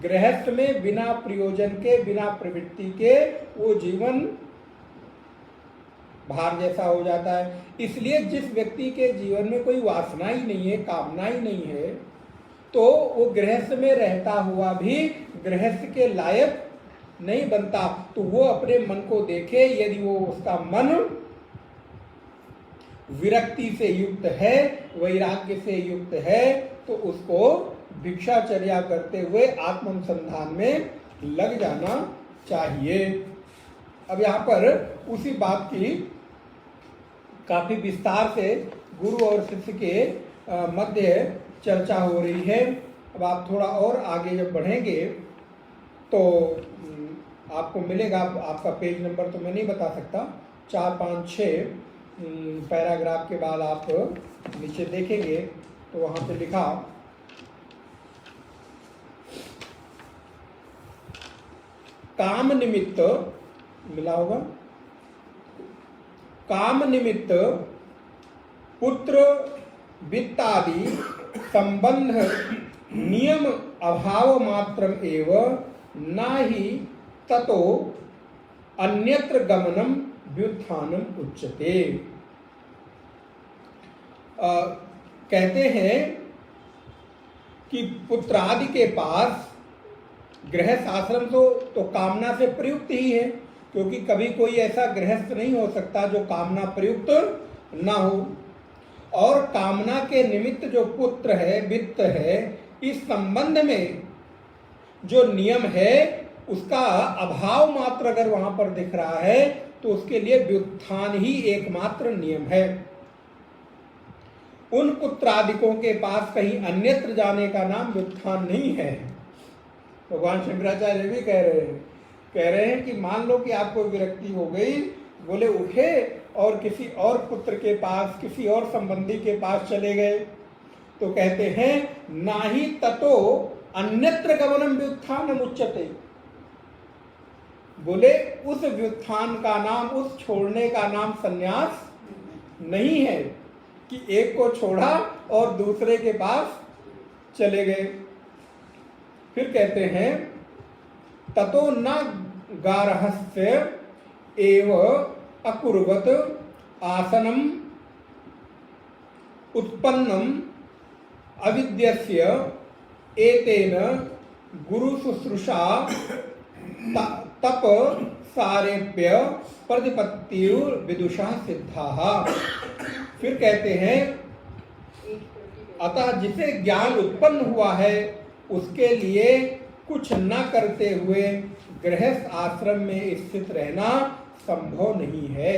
गृहस्थ में बिना प्रयोजन के, बिना प्रवृत्ति के वो जीवन भार जैसा हो जाता है। इसलिए जिस व्यक्ति के जीवन में कोई वासना ही नहीं है, कामना ही नहीं है, तो वो गृहस्थ में रहता हुआ भी गृहस्थ के लायक नहीं बनता। तो वो अपने मन को देखे, यदि वो उसका मन विरक्ति से युक्त है, वैराग्य से युक्त है, तो उसको भिक्षाचर्या करते हुए आत्मानुसंधान में लग जाना चाहिए। अब यहाँ पर उसी बात की काफी विस्तार से गुरु और शिष्य के मध्य चर्चा हो रही है। अब आप थोड़ा और आगे जब बढ़ेंगे तो आपको मिलेगा, आपका पेज नंबर तो मैं नहीं बता सकता, 4, 5, 6 पैराग्राफ के बाद आप नीचे देखेंगे तो वहाँ पे लिखा काम निमित्त, मिला होगा, काम निमित्त पुत्र वित्तादि संबंध नियम अभाव मात्रम एव नाहि ततो अन्यत्र गमनम व्युत्थानम उच्यते। कहते हैं कि पुत्रादि के पास गृहस्थ आश्रम तो कामना से प्रयुक्त ही है, क्योंकि कभी कोई ऐसा गृहस्थ नहीं हो सकता जो कामना प्रयुक्त ना हो। और कामना के निमित्त जो पुत्र है, वित्त है, इस संबंध में जो नियम है उसका अभाव मात्र अगर वहां पर दिख रहा है तो उसके लिए व्युत्थान ही एकमात्र नियम है। उन पुत्रादिकों के पास कहीं अन्यत्र जाने का नाम व्युत्थान नहीं है। भगवान शंकराचार्य भी कह रहे हैं कि मान लो कि आपको विरक्ति हो गई, बोले उठे और किसी और पुत्र के पास, किसी और संबंधी के पास चले गए, तो कहते हैं नाही ततो अन्यत्र गमनम व्युत्थानम उच्यते। बोले उस व्युत्थान का नाम, उस छोड़ने का नाम संन्यास नहीं है कि एक को छोड़ा और दूसरे के पास चले गए। फिर कहते हैं ततो न गार्हस्य एव अकुर्वत आसनम उत्पन्नम अविद्यस्य एतेन गुरु शुश्रूषा तप सारेप्य प्रतिपत्तिर् विदुषा सिद्धाः। फिर कहते हैं अतः जिसे ज्ञान उत्पन्न हुआ है उसके लिए कुछ न करते हुए गृहस्थ आश्रम में स्थित रहना संभव नहीं है।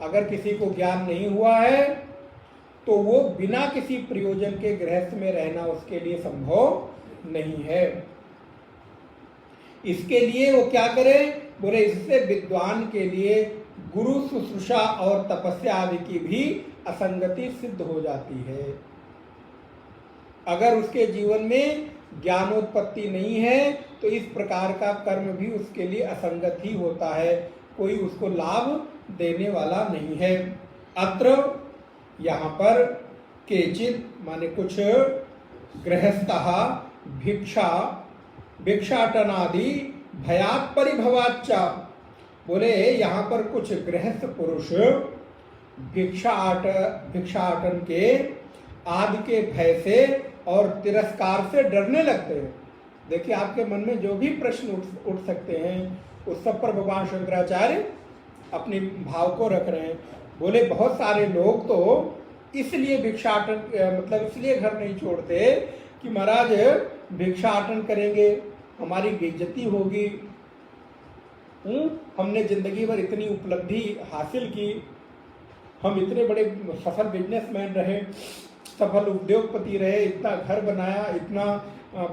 अगर किसी को ज्ञान नहीं हुआ है तो वो बिना किसी प्रयोजन के गृहस्थ में रहना उसके लिए संभव नहीं है। इसके लिए वो क्या करे? बोले इससे विद्वान के लिए गुरु शुश्रूषा और तपस्या आदि की भी असंगति सिद्ध हो जाती है। अगर उसके जीवन में ज्ञानोत्पत्ति नहीं है तो इस प्रकार का कर्म भी उसके लिए असंगत ही होता है, कोई उसको लाभ देने वाला नहीं है। अत्र यहाँ पर केचित माने कुछ गृहस्थः भिक्षाटनादि भयात् परिभवाच्च। बोले यहाँ पर कुछ गृहस्थ पुरुष भिक्षाटन के आदि के भय से और तिरस्कार से डरने लगते हैं। देखिए आपके मन में जो भी प्रश्न उठ सकते हैं उस सब पर भगवान शंकराचार्य अपने भाव को रख रहे हैं। बोले बहुत सारे लोग तो इसलिए भिक्षाटन मतलब इसलिए घर नहीं छोड़ते कि महाराज भिक्षाटन करेंगे हमारी बेइज्जती होगी, हमने जिंदगी भर इतनी उपलब्धि हासिल की, हम इतने बड़े सफल बिजनेसमैन रहे, सफल उद्योगपति रहे, इतना घर बनाया, इतना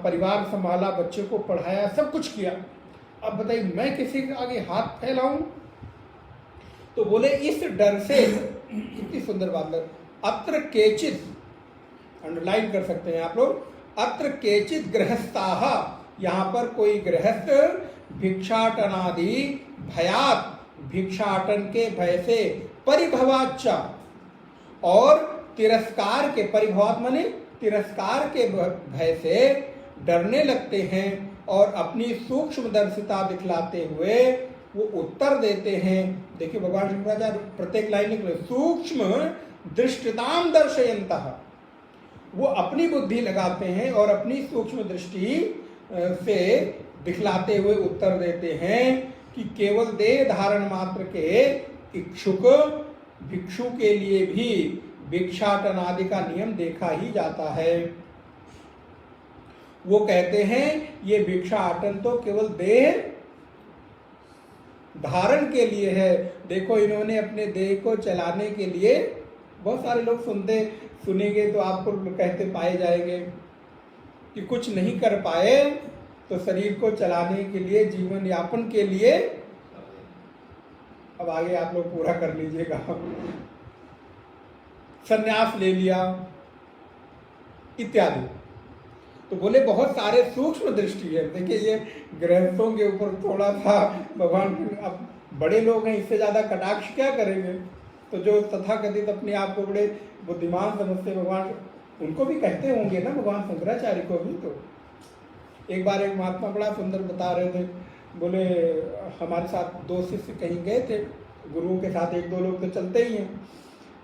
परिवार संभाला, बच्चे को पढ़ाया, सब कुछ किया, अब बताइए मैं किसी के आगे हाथ फैलाऊं? तो बोले इस डर से, कितनी सुंदर बात है, अत्र केचित, अंडरलाइन कर सकते हैं आप लोग, अत्र केचित गृहस्थाः, यहाँ पर कोई गृहस्थ भिक्षाटनादि भयात, भिक्षाटन के भय से, परिभवाच्च और तिरस्कार के, परिभवात माने तिरस्कार के भय से डरने लगते हैं और अपनी सूक्ष्मदर्शिता दिखलाते हुए वो उत्तर देते हैं। देखिए भगवान शंकराचार्य प्रत्येक लाइन में सूक्ष्म दृष्टिताम दर्शयन्तः, वो अपनी बुद्धि लगाते हैं और अपनी सूक्ष्म दृष्टि से दिखलाते हुए उत्तर देते हैं कि केवल देह धारण मात्र के इच्छुक भिक्षु के लिए भी भिक्षाटन आदि का नियम देखा ही जाता है। वो कहते हैं ये भिक्षाटन तो केवल देह धारण के लिए है। देखो इन्होंने अपने देह को चलाने के लिए, बहुत सारे लोग सुनेंगे तो आपको कहते पाए जाएंगे कि कुछ नहीं कर पाए तो शरीर को चलाने के लिए, जीवन यापन के लिए, अब आगे आप लोग पूरा कर लीजिएगा, संन्यास ले लिया इत्यादि। तो बोले बहुत सारे सूक्ष्म दृष्टि है। देखिए ये गृहस्थों के ऊपर थोड़ा सा भगवान, अब बड़े लोग हैं इससे ज्यादा कटाक्ष क्या करेंगे, तो जो तथाकथित अपने आप को बड़े बुद्धिमान समझते भगवान उनको भी कहते होंगे ना, भगवान शंकराचार्य को भी। तो एक बार एक महात्मा बड़ा सुंदर बता रहे थे, बोले हमारे साथ दो शिष्य कहीं गए थे, गुरुओं के साथ एक दो लोग तो चलते ही हैं,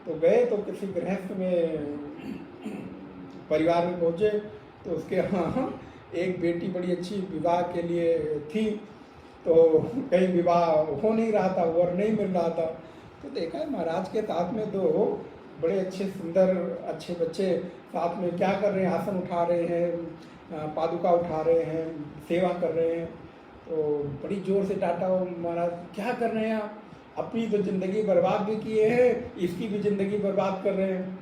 तो गए तो किसी गृहस्थ में परिवार में पहुंचे तो उसके यहाँ एक बेटी बड़ी अच्छी विवाह के लिए थी, तो कहीं विवाह हो नहीं रहा था, वर नहीं मिल रहा था, तो देखा महाराज के साथ में दो बड़े अच्छे सुंदर अच्छे बच्चे साथ में क्या कर रहे हैं, आसन उठा रहे हैं, पादुका उठा रहे हैं, सेवा कर रहे हैं। तो बड़ी जोर से डांटा, महाराज क्या कर रहे हैं आप, अपनी तो जिंदगी बर्बाद भी किए हैं, इसकी भी जिंदगी बर्बाद कर रहे हैं,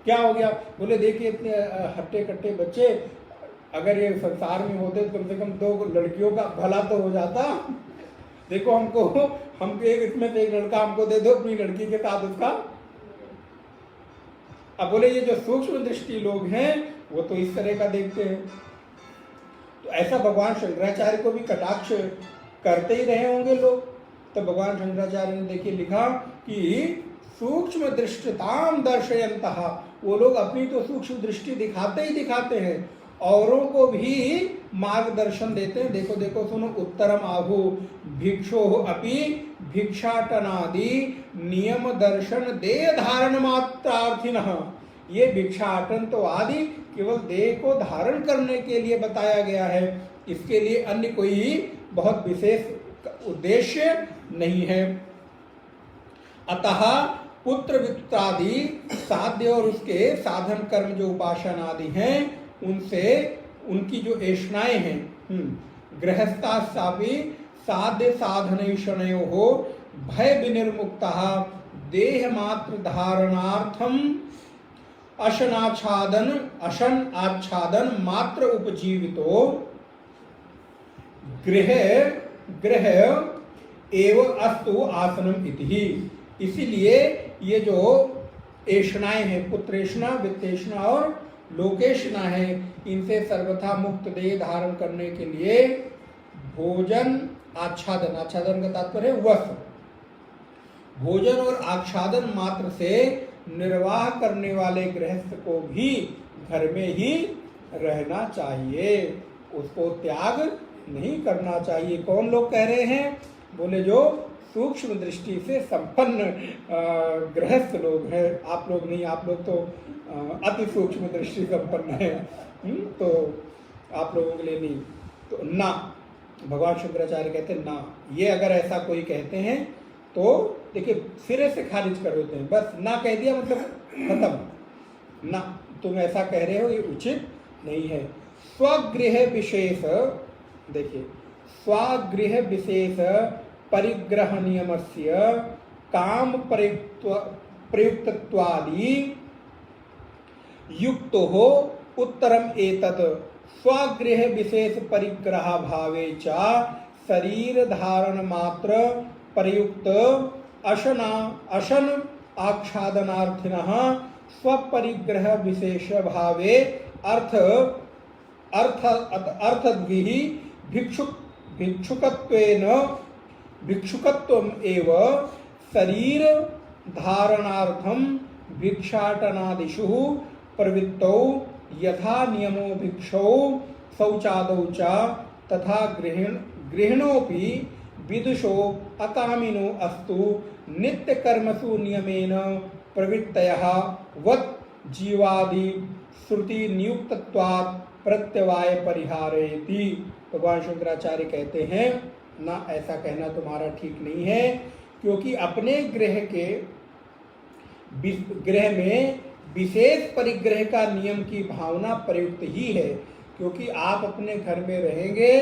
क्या हो गया? बोले देखिए इतने हट्टे कट्टे बच्चे अगर ये संसार में होते तो कम से कम दो लड़कियों का भला तो हो जाता। देखो हमको एक इसमें से एक लड़का हमको दे दो, अपनी लड़की के साथ उसका। अब बोले ये जो सूक्ष्म दृष्टि लोग हैं वो तो इस तरह का देखते हैं। तो ऐसा भगवान शंकराचार्य को भी कटाक्ष करते ही रहे होंगे लोग। तो भगवान शंकराचार्य ने देखिए लिखा कि सूक्ष्म दृष्टिताम दर्शयन्तः, वो लोग अपनी तो सूक्ष्म दृष्टि दिखाते ही दिखाते हैं औरों को भी मार्गदर्शन देते हैं। देखो देखो सुनो, उत्तरम आहु भिक्षो अपि भिक्षाटनादि नियम दर्शन देह धारण मात्रार्थिनः। ये भिक्षाटन तो आदि केवल देह को धारण करने के लिए बताया गया है, इसके लिए अन्य कोई बहुत विशेष उद्देश्य नहीं है। अतः पुत्र वित्तादि साध्य और उसके साधन कर्म जो उपासना आदि हैं, उनसे उनकी जो ऐष्णाएं हैं, गृहस्थापि साध्य साधनैषणयो हो भय विनिर्मुक्ता देह मात्र धारणार्थम अशन आच्छादन मात्र उपजीवितो गृह एव अस्तु आसनम इति। इसीलिए ये जो ऐष्णाएं हैं, पुत्रेष्णा, वित्तेष्णा और लोकेष्णा है, इनसे सर्वथा मुक्त देह धारण करने के लिए भोजन आच्छादन, आच्छादन का तात्पर्य वस्त्र, भोजन और आच्छादन मात्र से निर्वाह करने वाले गृहस्थ को भी घर में ही रहना चाहिए, उसको त्याग नहीं करना चाहिए। कौन लोग कह रहे हैं? बोले जो सूक्ष्म दृष्टि से संपन्न गृहस्थ लोग हैं। आप लोग नहीं, आप लोग तो अति सूक्ष्म दृष्टि संपन्न है, तो आप लोगों के लिए नहीं। तो ना, भगवान शंकराचार्य कहते हैं ना, ये अगर ऐसा कोई कहते हैं तो देखिए सिरे से खारिज कर देते हैं, बस ना कह दिया मतलब खत्म। ना, तुम ऐसा कह रहे हो, ये उचित नहीं है। स्वगृह विशेष, देखिए स्वगृह विशेष परिग्रह नियमस्य काम प्रयुक्तत्वादि युक्तो हो उत्तरम एतत् स्वगृह विशेष परिग्रह भावे च शरीर धारण मात्र प्रयुक्त अशन आच्छादनार्थिनः स्वपरिग्रह विशेष भावे अर्थद्भिः भिक्षुकत्वम एव शरीर धारणार्थम भिक्षाटनादिषु प्रवृत्तौ यथा नियमो भिक्षौ शौचादौ च तथा गृहिणोऽपि विदुषो अकामिनो अस्तु नित्य कर्मसु नियमेन प्रवृत्तयः वत् जीवादि श्रुति नियुक्तत्वात् प्रत्यवाय परिहारेति। भगवान शंकराचार्य कहते हैं ना, ऐसा कहना तुम्हारा ठीक नहीं है, क्योंकि अपने गृह में विशेष परिग्रह का नियम की भावना प्रयुक्त ही है, क्योंकि आप अपने घर में रहेंगे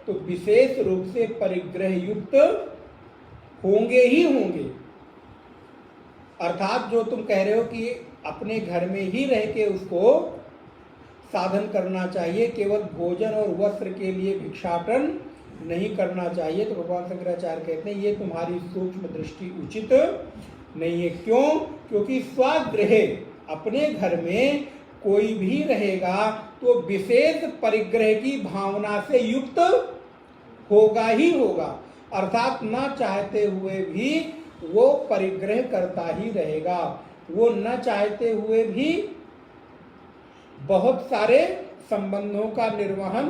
तो विशेष रूप से परिग्रह युक्त होंगे ही होंगे। अर्थात जो तुम कह रहे हो कि अपने घर में ही रह के उसको साधन करना चाहिए, केवल भोजन और वस्त्र के लिए भिक्षाटन नहीं करना चाहिए, तो भगवान शंकराचार्य कहते हैं ये तुम्हारी सूक्ष्म दृष्टि उचित नहीं है। क्यों? क्योंकि स्वगृह, अपने घर में कोई भी रहेगा तो विशेष परिग्रह की भावना से युक्त होगा ही होगा, अर्थात न चाहते हुए भी वो परिग्रह करता ही रहेगा। वो न चाहते हुए भी बहुत सारे संबंधों का निर्वहन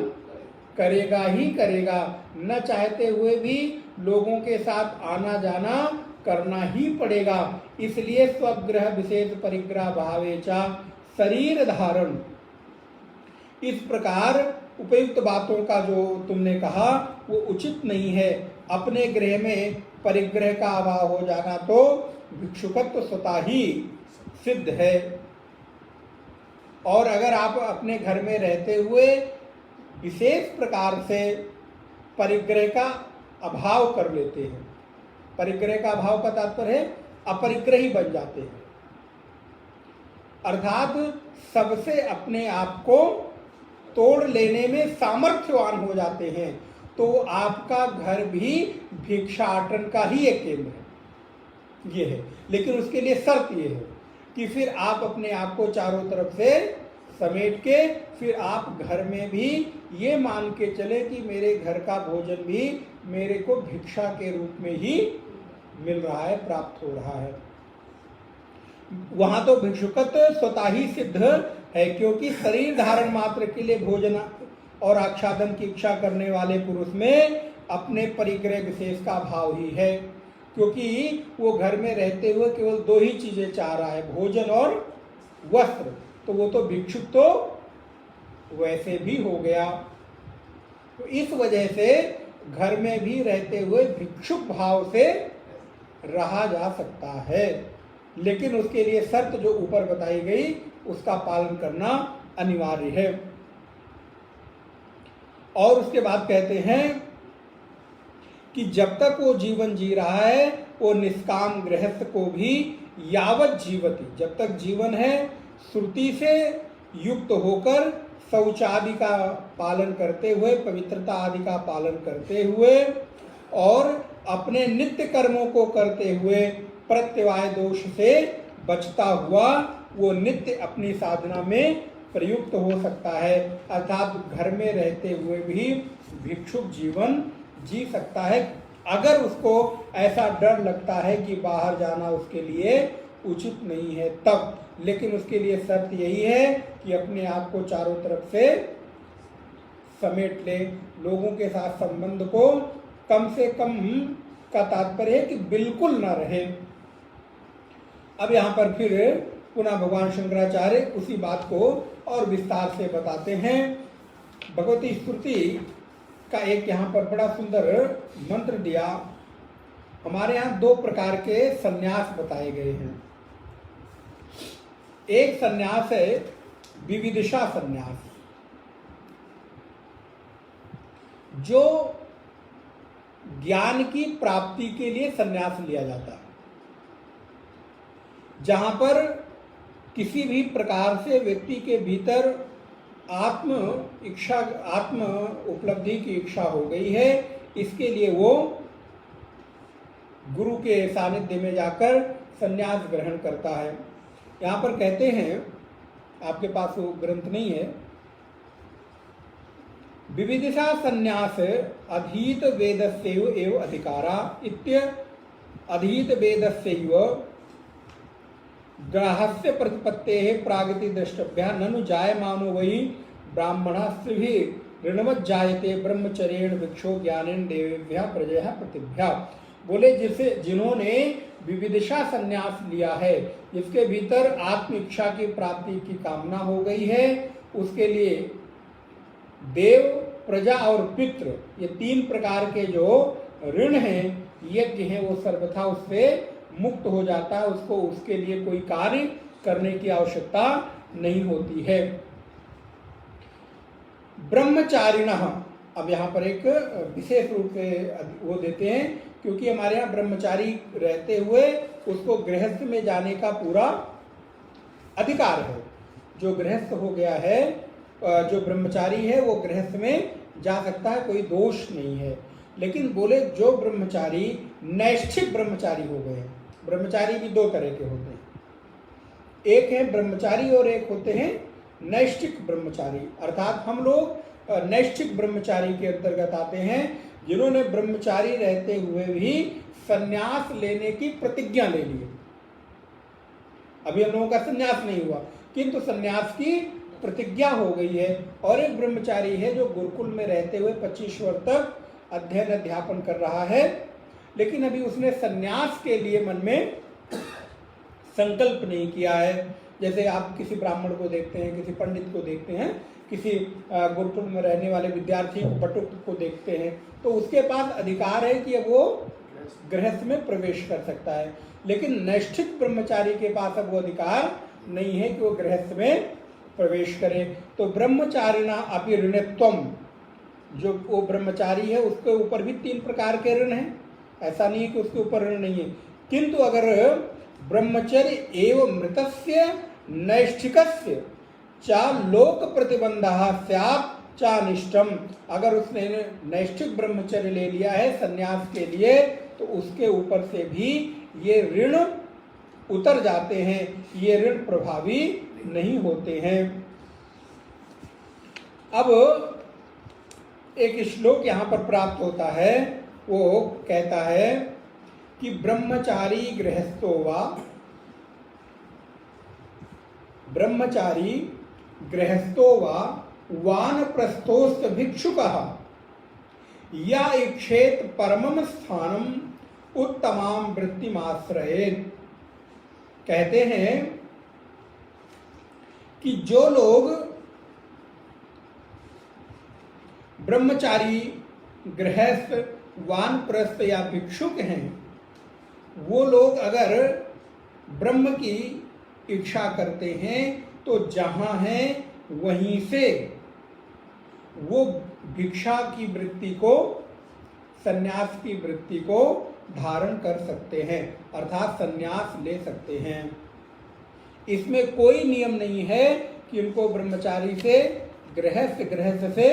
करेगा ही करेगा, न चाहते हुए भी लोगों के साथ आना जाना करना ही पड़ेगा। इसलिए स्वगृह विशेष परिग्रह भावे चा शरीर धारण, इस प्रकार उपयुक्त बातों का जो तुमने कहा वो उचित नहीं है। अपने गृह में परिग्रह का अभाव हो जाना तो भिक्षुकत्व स्वतः ही सिद्ध है। और अगर आप अपने घर में रहते हुए विशेष प्रकार से परिग्रह का अभाव कर लेते हैं, परिग्रह का अभाव का तात्पर्य है अपरिग्रही बन जाते हैं, अर्थात सबसे अपने आप को तोड़ लेने में सामर्थ्यवान हो जाते हैं, तो आपका घर भी भिक्षाटन का ही एक केंद्र है, ये है। लेकिन उसके लिए शर्त ये है कि फिर आप अपने आप को चारों तरफ से समेट के फिर आप घर में भी ये मान के चले कि मेरे घर का भोजन भी मेरे को भिक्षा के रूप में ही मिल रहा है, प्राप्त हो रहा है। वहां तो भिक्षुकत्व स्वतः ही सिद्ध है, क्योंकि शरीर धारण मात्र के लिए भोजन और आच्छादन की इच्छा करने वाले पुरुष में अपने परिग्रह विशेष का भाव ही है, क्योंकि वो घर में रहते हुए केवल दो ही चीजें चाह रहा है, भोजन और वस्त्र। तो वो तो भिक्षुक तो वैसे भी हो गया। तो इस वजह से घर में भी रहते हुए भिक्षुक भाव से रहा जा सकता है, लेकिन उसके लिए शर्त जो ऊपर बताई गई उसका पालन करना अनिवार्य है। और उसके बाद कहते हैं कि जब तक वो जीवन जी रहा है वो निष्काम गृहस्थ को भी यावत जीवति, जब तक जीवन है श्रुति से युक्त होकर शौचादि का पालन करते हुए, पवित्रता आदि का पालन करते हुए और अपने नित्य कर्मों को करते हुए प्रत्यवाय दोष से बचता हुआ वो नित्य अपनी साधना में प्रयुक्त हो सकता है, अर्थात घर में रहते हुए भी भिक्षुक जीवन जी सकता है, अगर उसको ऐसा डर लगता है कि बाहर जाना उसके लिए उचित नहीं है तब। लेकिन उसके लिए शर्त यही है कि अपने आप को चारों तरफ से समेट ले, लोगों के साथ संबंध को कम से कम का तात्पर्य है कि बिल्कुल ना रहे। अब यहाँ पर फिर पुनः भगवान शंकराचार्य उसी बात को और विस्तार से बताते हैं। भगवती स्तुति का एक यहाँ पर बड़ा सुंदर मंत्र दिया। हमारे यहाँ दो प्रकार के सन्यास बताए गए हैं। एक सन्यास है विविदिशा सन्यास, जो ज्ञान की प्राप्ति के लिए सन्यास लिया जाता है, जहां पर किसी भी प्रकार से व्यक्ति के भीतर आत्म उपलब्धि की इच्छा हो गई है, इसके लिए वो गुरु के सानिध्य में जाकर सन्यास ग्रहण करता है। यहाँ पर कहते हैं, आपके पास वो ग्रंथ नहीं है, विविदिशा सन्यास अधीत वेदस्यैव एव अधिकारा इत्य अधीत वेदस्यैव ग्राहस्य प्रतिपत्तेः प्रागति द्रष्टव्या ननु जायमानो वही ब्राह्मणास्त्रिभिः ऋणवत् जायते ब्रह्मचर्येण भिक्षो ज्ञानेन देवेभ्यः प्रजयः प्रतिभ्या। बोले जिन्होंने विविदिशा संन्यास लिया है, जिसके भीतर आत्म इच्छा की प्राप्ति की कामना हो गई है, उसके लिए देव, प्रजा और पितृ, ये तीन प्रकार के जो ऋण हैं, यज्ञ हैं, वो सर्वथा उससे मुक्त हो जाता है। उसको उसके लिए कोई कार्य करने की आवश्यकता नहीं होती है। ब्रह्मचारिणः, अब यहाँ पर एक विशेष रूप से वो देते हैं, क्योंकि हमारे यहाँ ब्रह्मचारी रहते हुए उसको गृहस्थ में जाने का पूरा अधिकार है। जो गृहस्थ हो गया है, जो ब्रह्मचारी है, वो गृहस्थ में जा सकता है, कोई दोष नहीं है। लेकिन बोले जो ब्रह्मचारी नैष्ठिक ब्रह्मचारी हो गए, ब्रह्मचारी भी दो तरह के होते हैं, एक है ब्रह्मचारी और एक होते हैं नैष्ठिक ब्रह्मचारी। अर्थात हम लोग नैष्ठिक ब्रह्मचारी के अंतर्गत आते हैं, जिन्होंने ब्रह्मचारी रहते हुए भी संन्यास लेने की प्रतिज्ञा ले ली। अभी हम लोगों का संन्यास नहीं हुआ, किंतु संन्यास की प्रतिज्ञा हो गई है। और एक ब्रह्मचारी है जो गुरुकुल में रहते हुए 25 वर्ष तक अध्ययन अध्यापन कर रहा है, लेकिन अभी उसने संन्यास के लिए मन में संकल्प नहीं किया है। जैसे आप किसी ब्राह्मण को देखते हैं, किसी पंडित को देखते हैं, किसी गुरुकुल में रहने वाले विद्यार्थी को, बटुक को देखते हैं, तो उसके पास अधिकार है कि वो गृहस्थ में प्रवेश कर सकता है। लेकिन नैष्ठिक ब्रह्मचारी के पास अब वो अधिकार नहीं है कि वो गृहस्थ में प्रवेश करे। तो ब्रह्मचारिणा अपि ऋणत्वम, जो वो ब्रह्मचारी है उसके ऊपर भी 3 प्रकार के ऋण हैं। ऐसा नहीं है कि उसके ऊपर ऋण नहीं है, किंतु अगर ब्रह्मचर्य एवं मृतस्य नैष्ठिकस्य चा लोक प्रतिबंधः स्यात् चा निष्ठम, अगर उसने नैष्ठिक ब्रह्मचर्य ले लिया है संन्यास के लिए, तो उसके ऊपर से भी ये ऋण उतर जाते हैं, ये ऋण प्रभावी नहीं होते हैं। अब एक श्लोक यहाँ पर प्राप्त होता है, वो कहता है कि ब्रह्मचारी गृहस्थो वा, ब्रह्मचारी गृहस्थो वा वानप्रस्थोस्त भिक्षुकः या इक्षेत परमम स्थानम उत्तमाम वृत्तिमाश्रयेत्। कहते हैं कि जो लोग ब्रह्मचारी, गृहस्थ, वानप्रस्थ या भिक्षुक हैं, वो लोग अगर ब्रह्म की इच्छा करते हैं तो जहां हैं वहीं से वो भिक्षा की वृत्ति को, संन्यास की वृत्ति को धारण कर सकते हैं, अर्थात संन्यास ले सकते हैं। इसमें कोई नियम नहीं है कि उनको ब्रह्मचारी से गृहस्थ, गृहस्थ से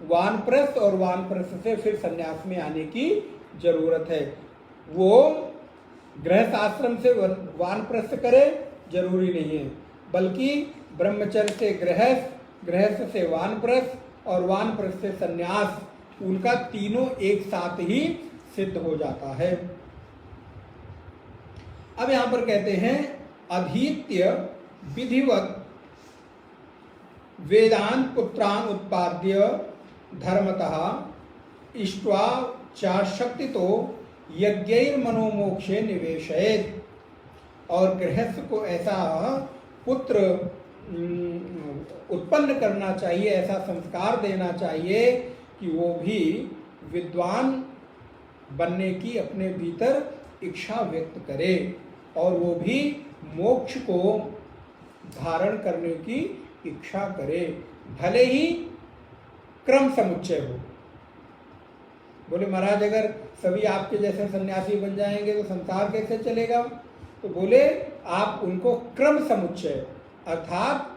वानप्रस्थ और वानप्रस्थ से फिर संन्यास में आने की जरूरत है। वो गृहस्थ आश्रम से वानप्रस्थ करे जरूरी नहीं है, बल्कि ब्रह्मचर्य से गृहस्थ, गृहस्थ से वानप्रस्थ और वानप्रस्थ से संन्यास, उनका तीनों एक साथ ही सिद्ध हो जाता है। अब यहां पर कहते हैं अधीत्य विधिवत वेदांत पुत्रान उत्पाद्य धर्मतः इष्ट्वा चाशक्तितो यज्ञैर मनोमोक्षे निवेशयेत्। और गृहस्थ को ऐसा पुत्र उत्पन्न करना चाहिए, ऐसा संस्कार देना चाहिए कि वो भी विद्वान बनने की अपने भीतर इच्छा व्यक्त करे और वो भी मोक्ष को धारण करने की इच्छा करे, भले ही क्रम समुच्चय हो। बोले महाराज अगर सभी आपके जैसे सन्यासी बन जाएंगे तो संसार कैसे चलेगा? तो बोले आप उनको क्रम समुच्चय अर्थात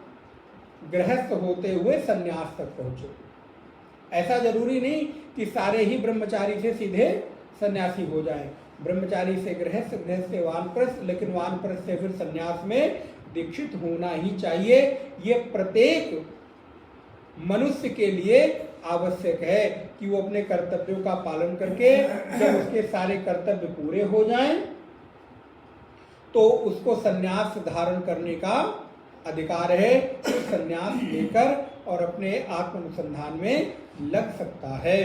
गृहस्थ होते हुए संन्यास तक पहुंचे। ऐसा जरूरी नहीं कि सारे ही ब्रह्मचारी से सीधे सन्यासी हो जाएं। ब्रह्मचारी से गृहस्थ, गृहस्थ से वानप्रस्थ, लेकिन वानप्रस्थ से फिर संन्यास में दीक्षित होना ही चाहिए। ये प्रत्येक मनुष्य के लिए आवश्यक है कि वो अपने कर्तव्यों का पालन करके जब उसके सारे कर्तव्य पूरे हो जाएं तो उसको संन्यास धारण करने का अधिकार है। संन्यास लेकर और अपने आत्म अनुसंधान में लग सकता है।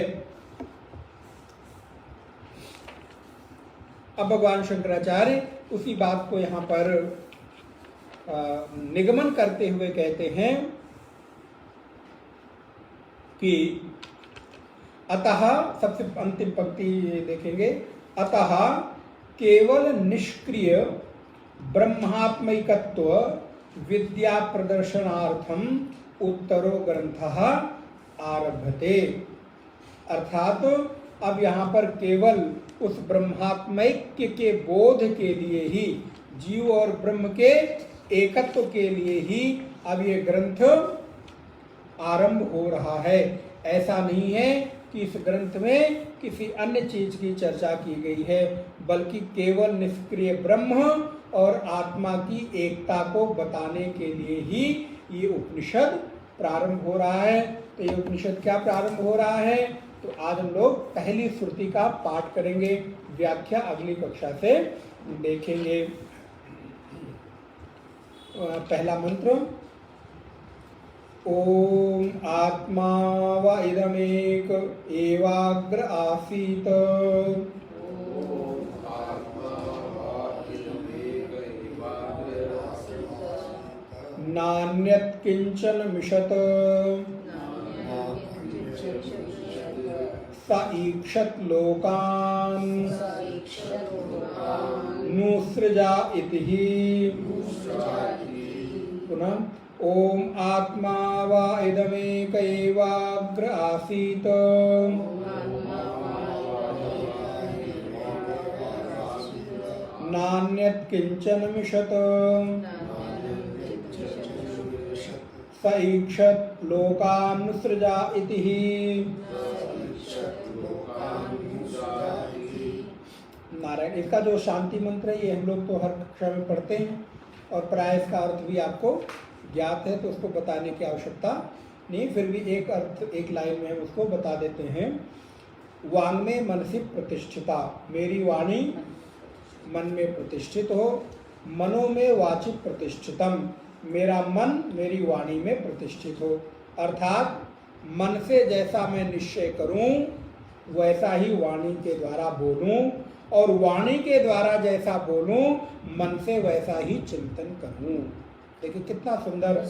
अब भगवान शंकराचार्य उसी बात को यहाँ पर निगमन करते हुए कहते हैं कि अतः, सबसे अंतिम पंक्ति देखेंगे, अतः केवल निष्क्रिय ब्रह्मात्मैकत्व विद्या प्रदर्शनार्थम उत्तरो ग्रंथः आरभते। अर्थात अब यहाँ पर केवल उस ब्रह्मात्मैक्य के बोध के लिए ही, जीव और ब्रह्म के एकत्व के लिए ही अब ये ग्रंथ आरंभ हो रहा है। ऐसा नहीं है कि इस ग्रंथ में किसी अन्य चीज की चर्चा की गई है, बल्कि केवल निष्क्रिय ब्रह्म और आत्मा की एकता को बताने के लिए ही ये उपनिषद प्रारंभ हो रहा है। तो ये उपनिषद क्या प्रारंभ हो रहा है? तो आज हम लोग पहली श्रुति का पाठ करेंगे, व्याख्या अगली कक्षा से देखेंगे। पहला मंत्र, ओम आत्मा व इदमेक एवाग्र आसीत नान्यत् किंचन मिषत स ईक्षत लोकान् नुसृजा इति। पुनः ओम आत्मा व इदमेक एवाग्र आसीत नान्यत् किंचन मिषत स ईक्षत लोकान् नुसृजा इति। नारायण। इसका जो शांति मंत्र है ये हम लोग तो हर कक्षा में पढ़ते हैं और प्राय इसका अर्थ भी आपको ज्ञात है, तो उसको बताने की आवश्यकता नहीं, फिर भी एक अर्थ एक लाइन में हम उसको बता देते हैं। वांग में मनसी प्रतिष्ठिता, मेरी वाणी मन में प्रतिष्ठित हो, मनो में वाचिक प्रतिष्ठितम, मेरा मन मेरी वाणी में प्रतिष्ठित हो। अर्थात मन से जैसा मैं निश्चय करूं वैसा ही वाणी के द्वारा बोलूं, और वाणी के द्वारा जैसा बोलूं मन से वैसा ही चिंतन करूं। देखिए कितना सुंदर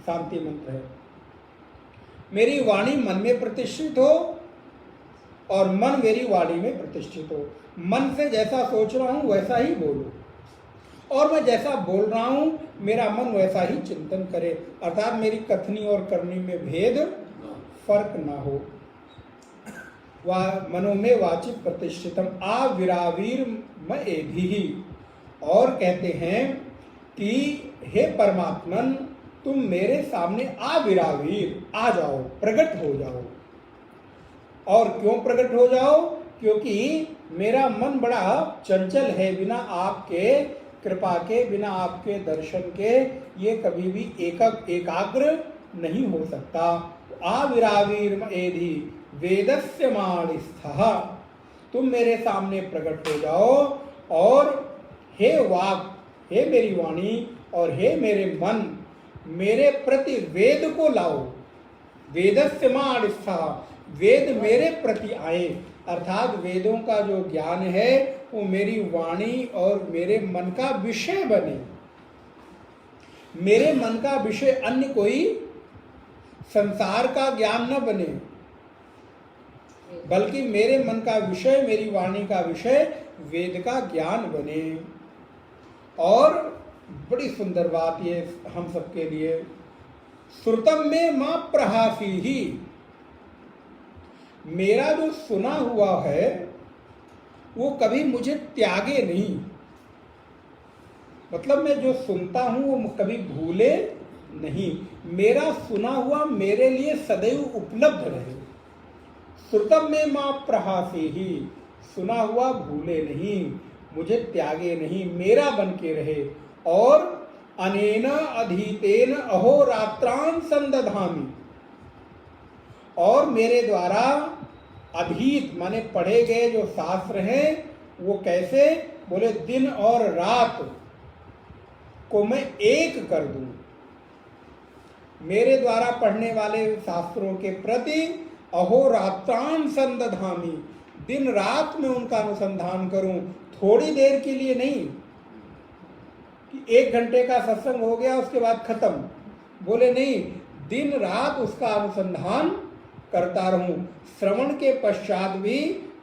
शांति मंत्र है। मेरी वाणी मन में प्रतिष्ठित हो और मन मेरी वाणी में प्रतिष्ठित हो। मन से जैसा सोच रहा हूं वैसा ही बोलूं, और मैं जैसा बोल रहा हूं मेरा मन वैसा ही चिंतन करे। अर्थात मेरी कथनी और करनी में भेद फर्क ना हो। मनो में वाचिक प्रतिष्ठितम आविरावीर मएभिहि। और कहते हैं कि हे परमात्मन, तुम मेरे सामने आविरावीर, आ जाओ, प्रकट हो जाओ। और क्यों प्रकट हो जाओ? क्योंकि मेरा मन बड़ा चंचल है, बिना आपके कृपा के, बिना आपके दर्शन के ये कभी भी एकाग्र नहीं हो सकता। आविरावीर मएधि वेदस्य माणिस्थः, तुम मेरे सामने प्रकट हो जाओ और हे वाक, हे मेरी वाणी और हे मेरे मन, मेरे प्रति वेद को लाओ। वेदस्य माणिस्थः, वेद मेरे प्रति आए। अर्थात वेदों का जो ज्ञान है वो मेरी वाणी और मेरे मन का विषय बने। मेरे मन का विषय अन्य कोई संसार का ज्ञान न बने, बल्कि मेरे मन का विषय, मेरी वाणी का विषय वेद का ज्ञान बने। और बड़ी सुंदर बात ये हम सबके लिए, श्रुतम में मां प्रहासी ही, मेरा जो सुना हुआ है वो कभी मुझे त्यागे नहीं। मतलब मैं जो सुनता हूं वो कभी भूले नहीं, मेरा सुना हुआ मेरे लिए सदैव उपलब्ध रहे। श्रुतम में मां प्रहासी ही, सुना हुआ भूले नहीं, मुझे त्यागे नहीं, मेरा बन के रहे। और अनेन अधीतेन अहोरात्रान संदधामि, और मेरे द्वारा अधीत माने पढ़े गए जो शास्त्र हैं वो कैसे? बोले दिन और रात को मैं एक कर दूं। मेरे द्वारा पढ़ने वाले शास्त्रों के प्रति अहोरात्रान संदधामि, दिन रात में उनका अनुसंधान करूं। थोड़ी देर के लिए नहीं कि 1 घंटे का सत्संग हो गया उसके बाद खत्म, बोले नहीं, दिन रात उसका अनुसंधान करता रहूं। श्रवण के पश्चात भी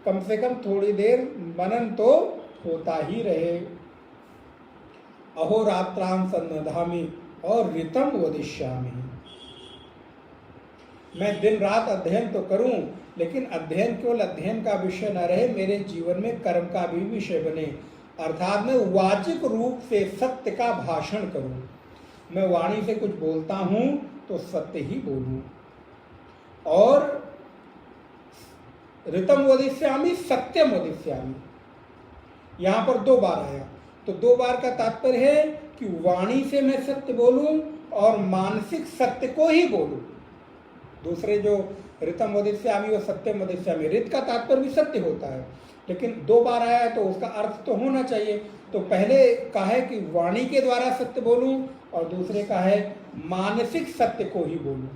कम से कम थोड़ी देर मनन तो होता ही रहे। अहोरात्रां संदधामि और ऋतम वदिष्यामि, मैं दिन रात अध्ययन तो करूं, लेकिन अध्ययन केवल अध्ययन का विषय न रहे, मेरे जीवन में कर्म का भी विषय बने। अर्थात मैं वाचिक रूप से सत्य का भाषण करूं। मैं वाणी से कुछ बोलता हूं तो सत्य ही बोलूं। और ऋतम वदिष्यामि, सत्यम वदिष्यामि, यहां पर 2 बार आया, तो 2 बार का तात्पर्य है कि वाणी से मैं सत्य बोलूं और मानसिक सत्य को ही बोलूं। दूसरे जो ऋतम वदिष्यामि वो सत्यम वदिष्यामि, ऋत का तात्पर्य भी सत्य होता है, लेकिन 2 बार आया है तो उसका अर्थ तो होना चाहिए। तो पहले का है कि वाणी के द्वारा सत्य बोलूं, और दूसरे का है मानसिक सत्य को ही बोलूं।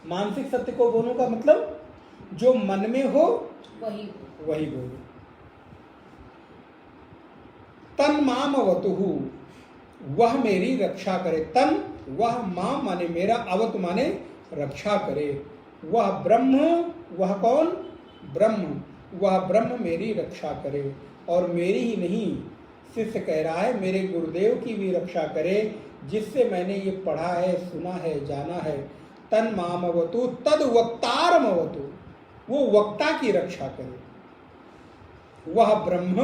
मानसिक सत्य को बोलूं का मतलब जो मन में हो वही बोलूं। तन माम अवतुहु, वह मेरी रक्षा करे। तन, वह माम माने मेरा, अवतु माने रक्षा करे। वह ब्रह्म, वह कौन? ब्रह्म, वह ब्रह्म मेरी रक्षा करे। और मेरी ही नहीं, शिष्य कह रहा है मेरे गुरुदेव की भी रक्षा करे, जिससे मैंने ये पढ़ा है, सुना है, जाना है। तन माम अवतु तद वक्तारम अवतु, वो वक्ता की रक्षा करे। वह ब्रह्म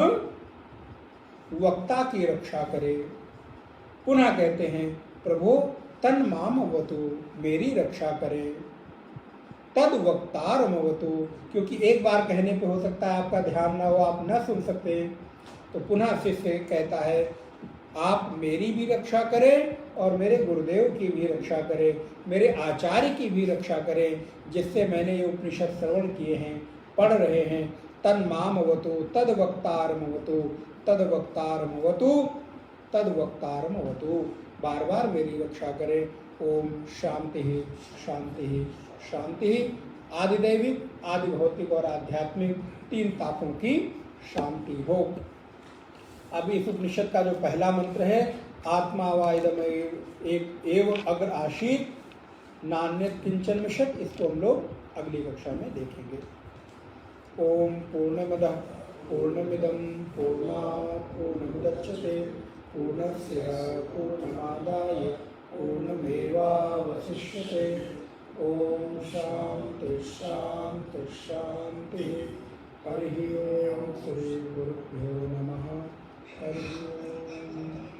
वक्ता की रक्षा करे। पुनः कहते हैं प्रभु तन माम अवतु, मेरी रक्षा करे। तद वक्तारम अवतु, क्योंकि एक बार कहने पे हो सकता है आपका ध्यान ना हो, आप न सुन सकते, तो पुनः शिष्य कहता है आप मेरी भी रक्षा करें और मेरे गुरुदेव की भी रक्षा करें, मेरे आचार्य की भी रक्षा करें, जिससे मैंने ये उपनिषद श्रवण किए हैं, पढ़ रहे हैं। तन माम अवतु तद वक्तारम अवतु, तद वक्तारम अवतु, तद वक्तारम अवतु। बार बार मेरी रक्षा करें। ओम शांति शांति शांति। आदिदैविक, आदि भौतिक और आध्यात्मिक तीन तापों की शांति हो। अब इस उपनिषद का जो पहला मंत्र है, आत्मा वा इदम् एक एव अग्र आशीत नान्यत् किंचन मिषत्, इसको हम लोग अगली कक्षा में देखेंगे। ओम पूर्णमदः पूर्णमिदं पूर्णात् पूर्णमुदच्यते पूर्णस्य पूर्णमादाय पूर्णमेवावशिष्यते। ओम शांति शांति शांति। हरि ओम। श्री गुरुभ्यो नमः। हरि ओम।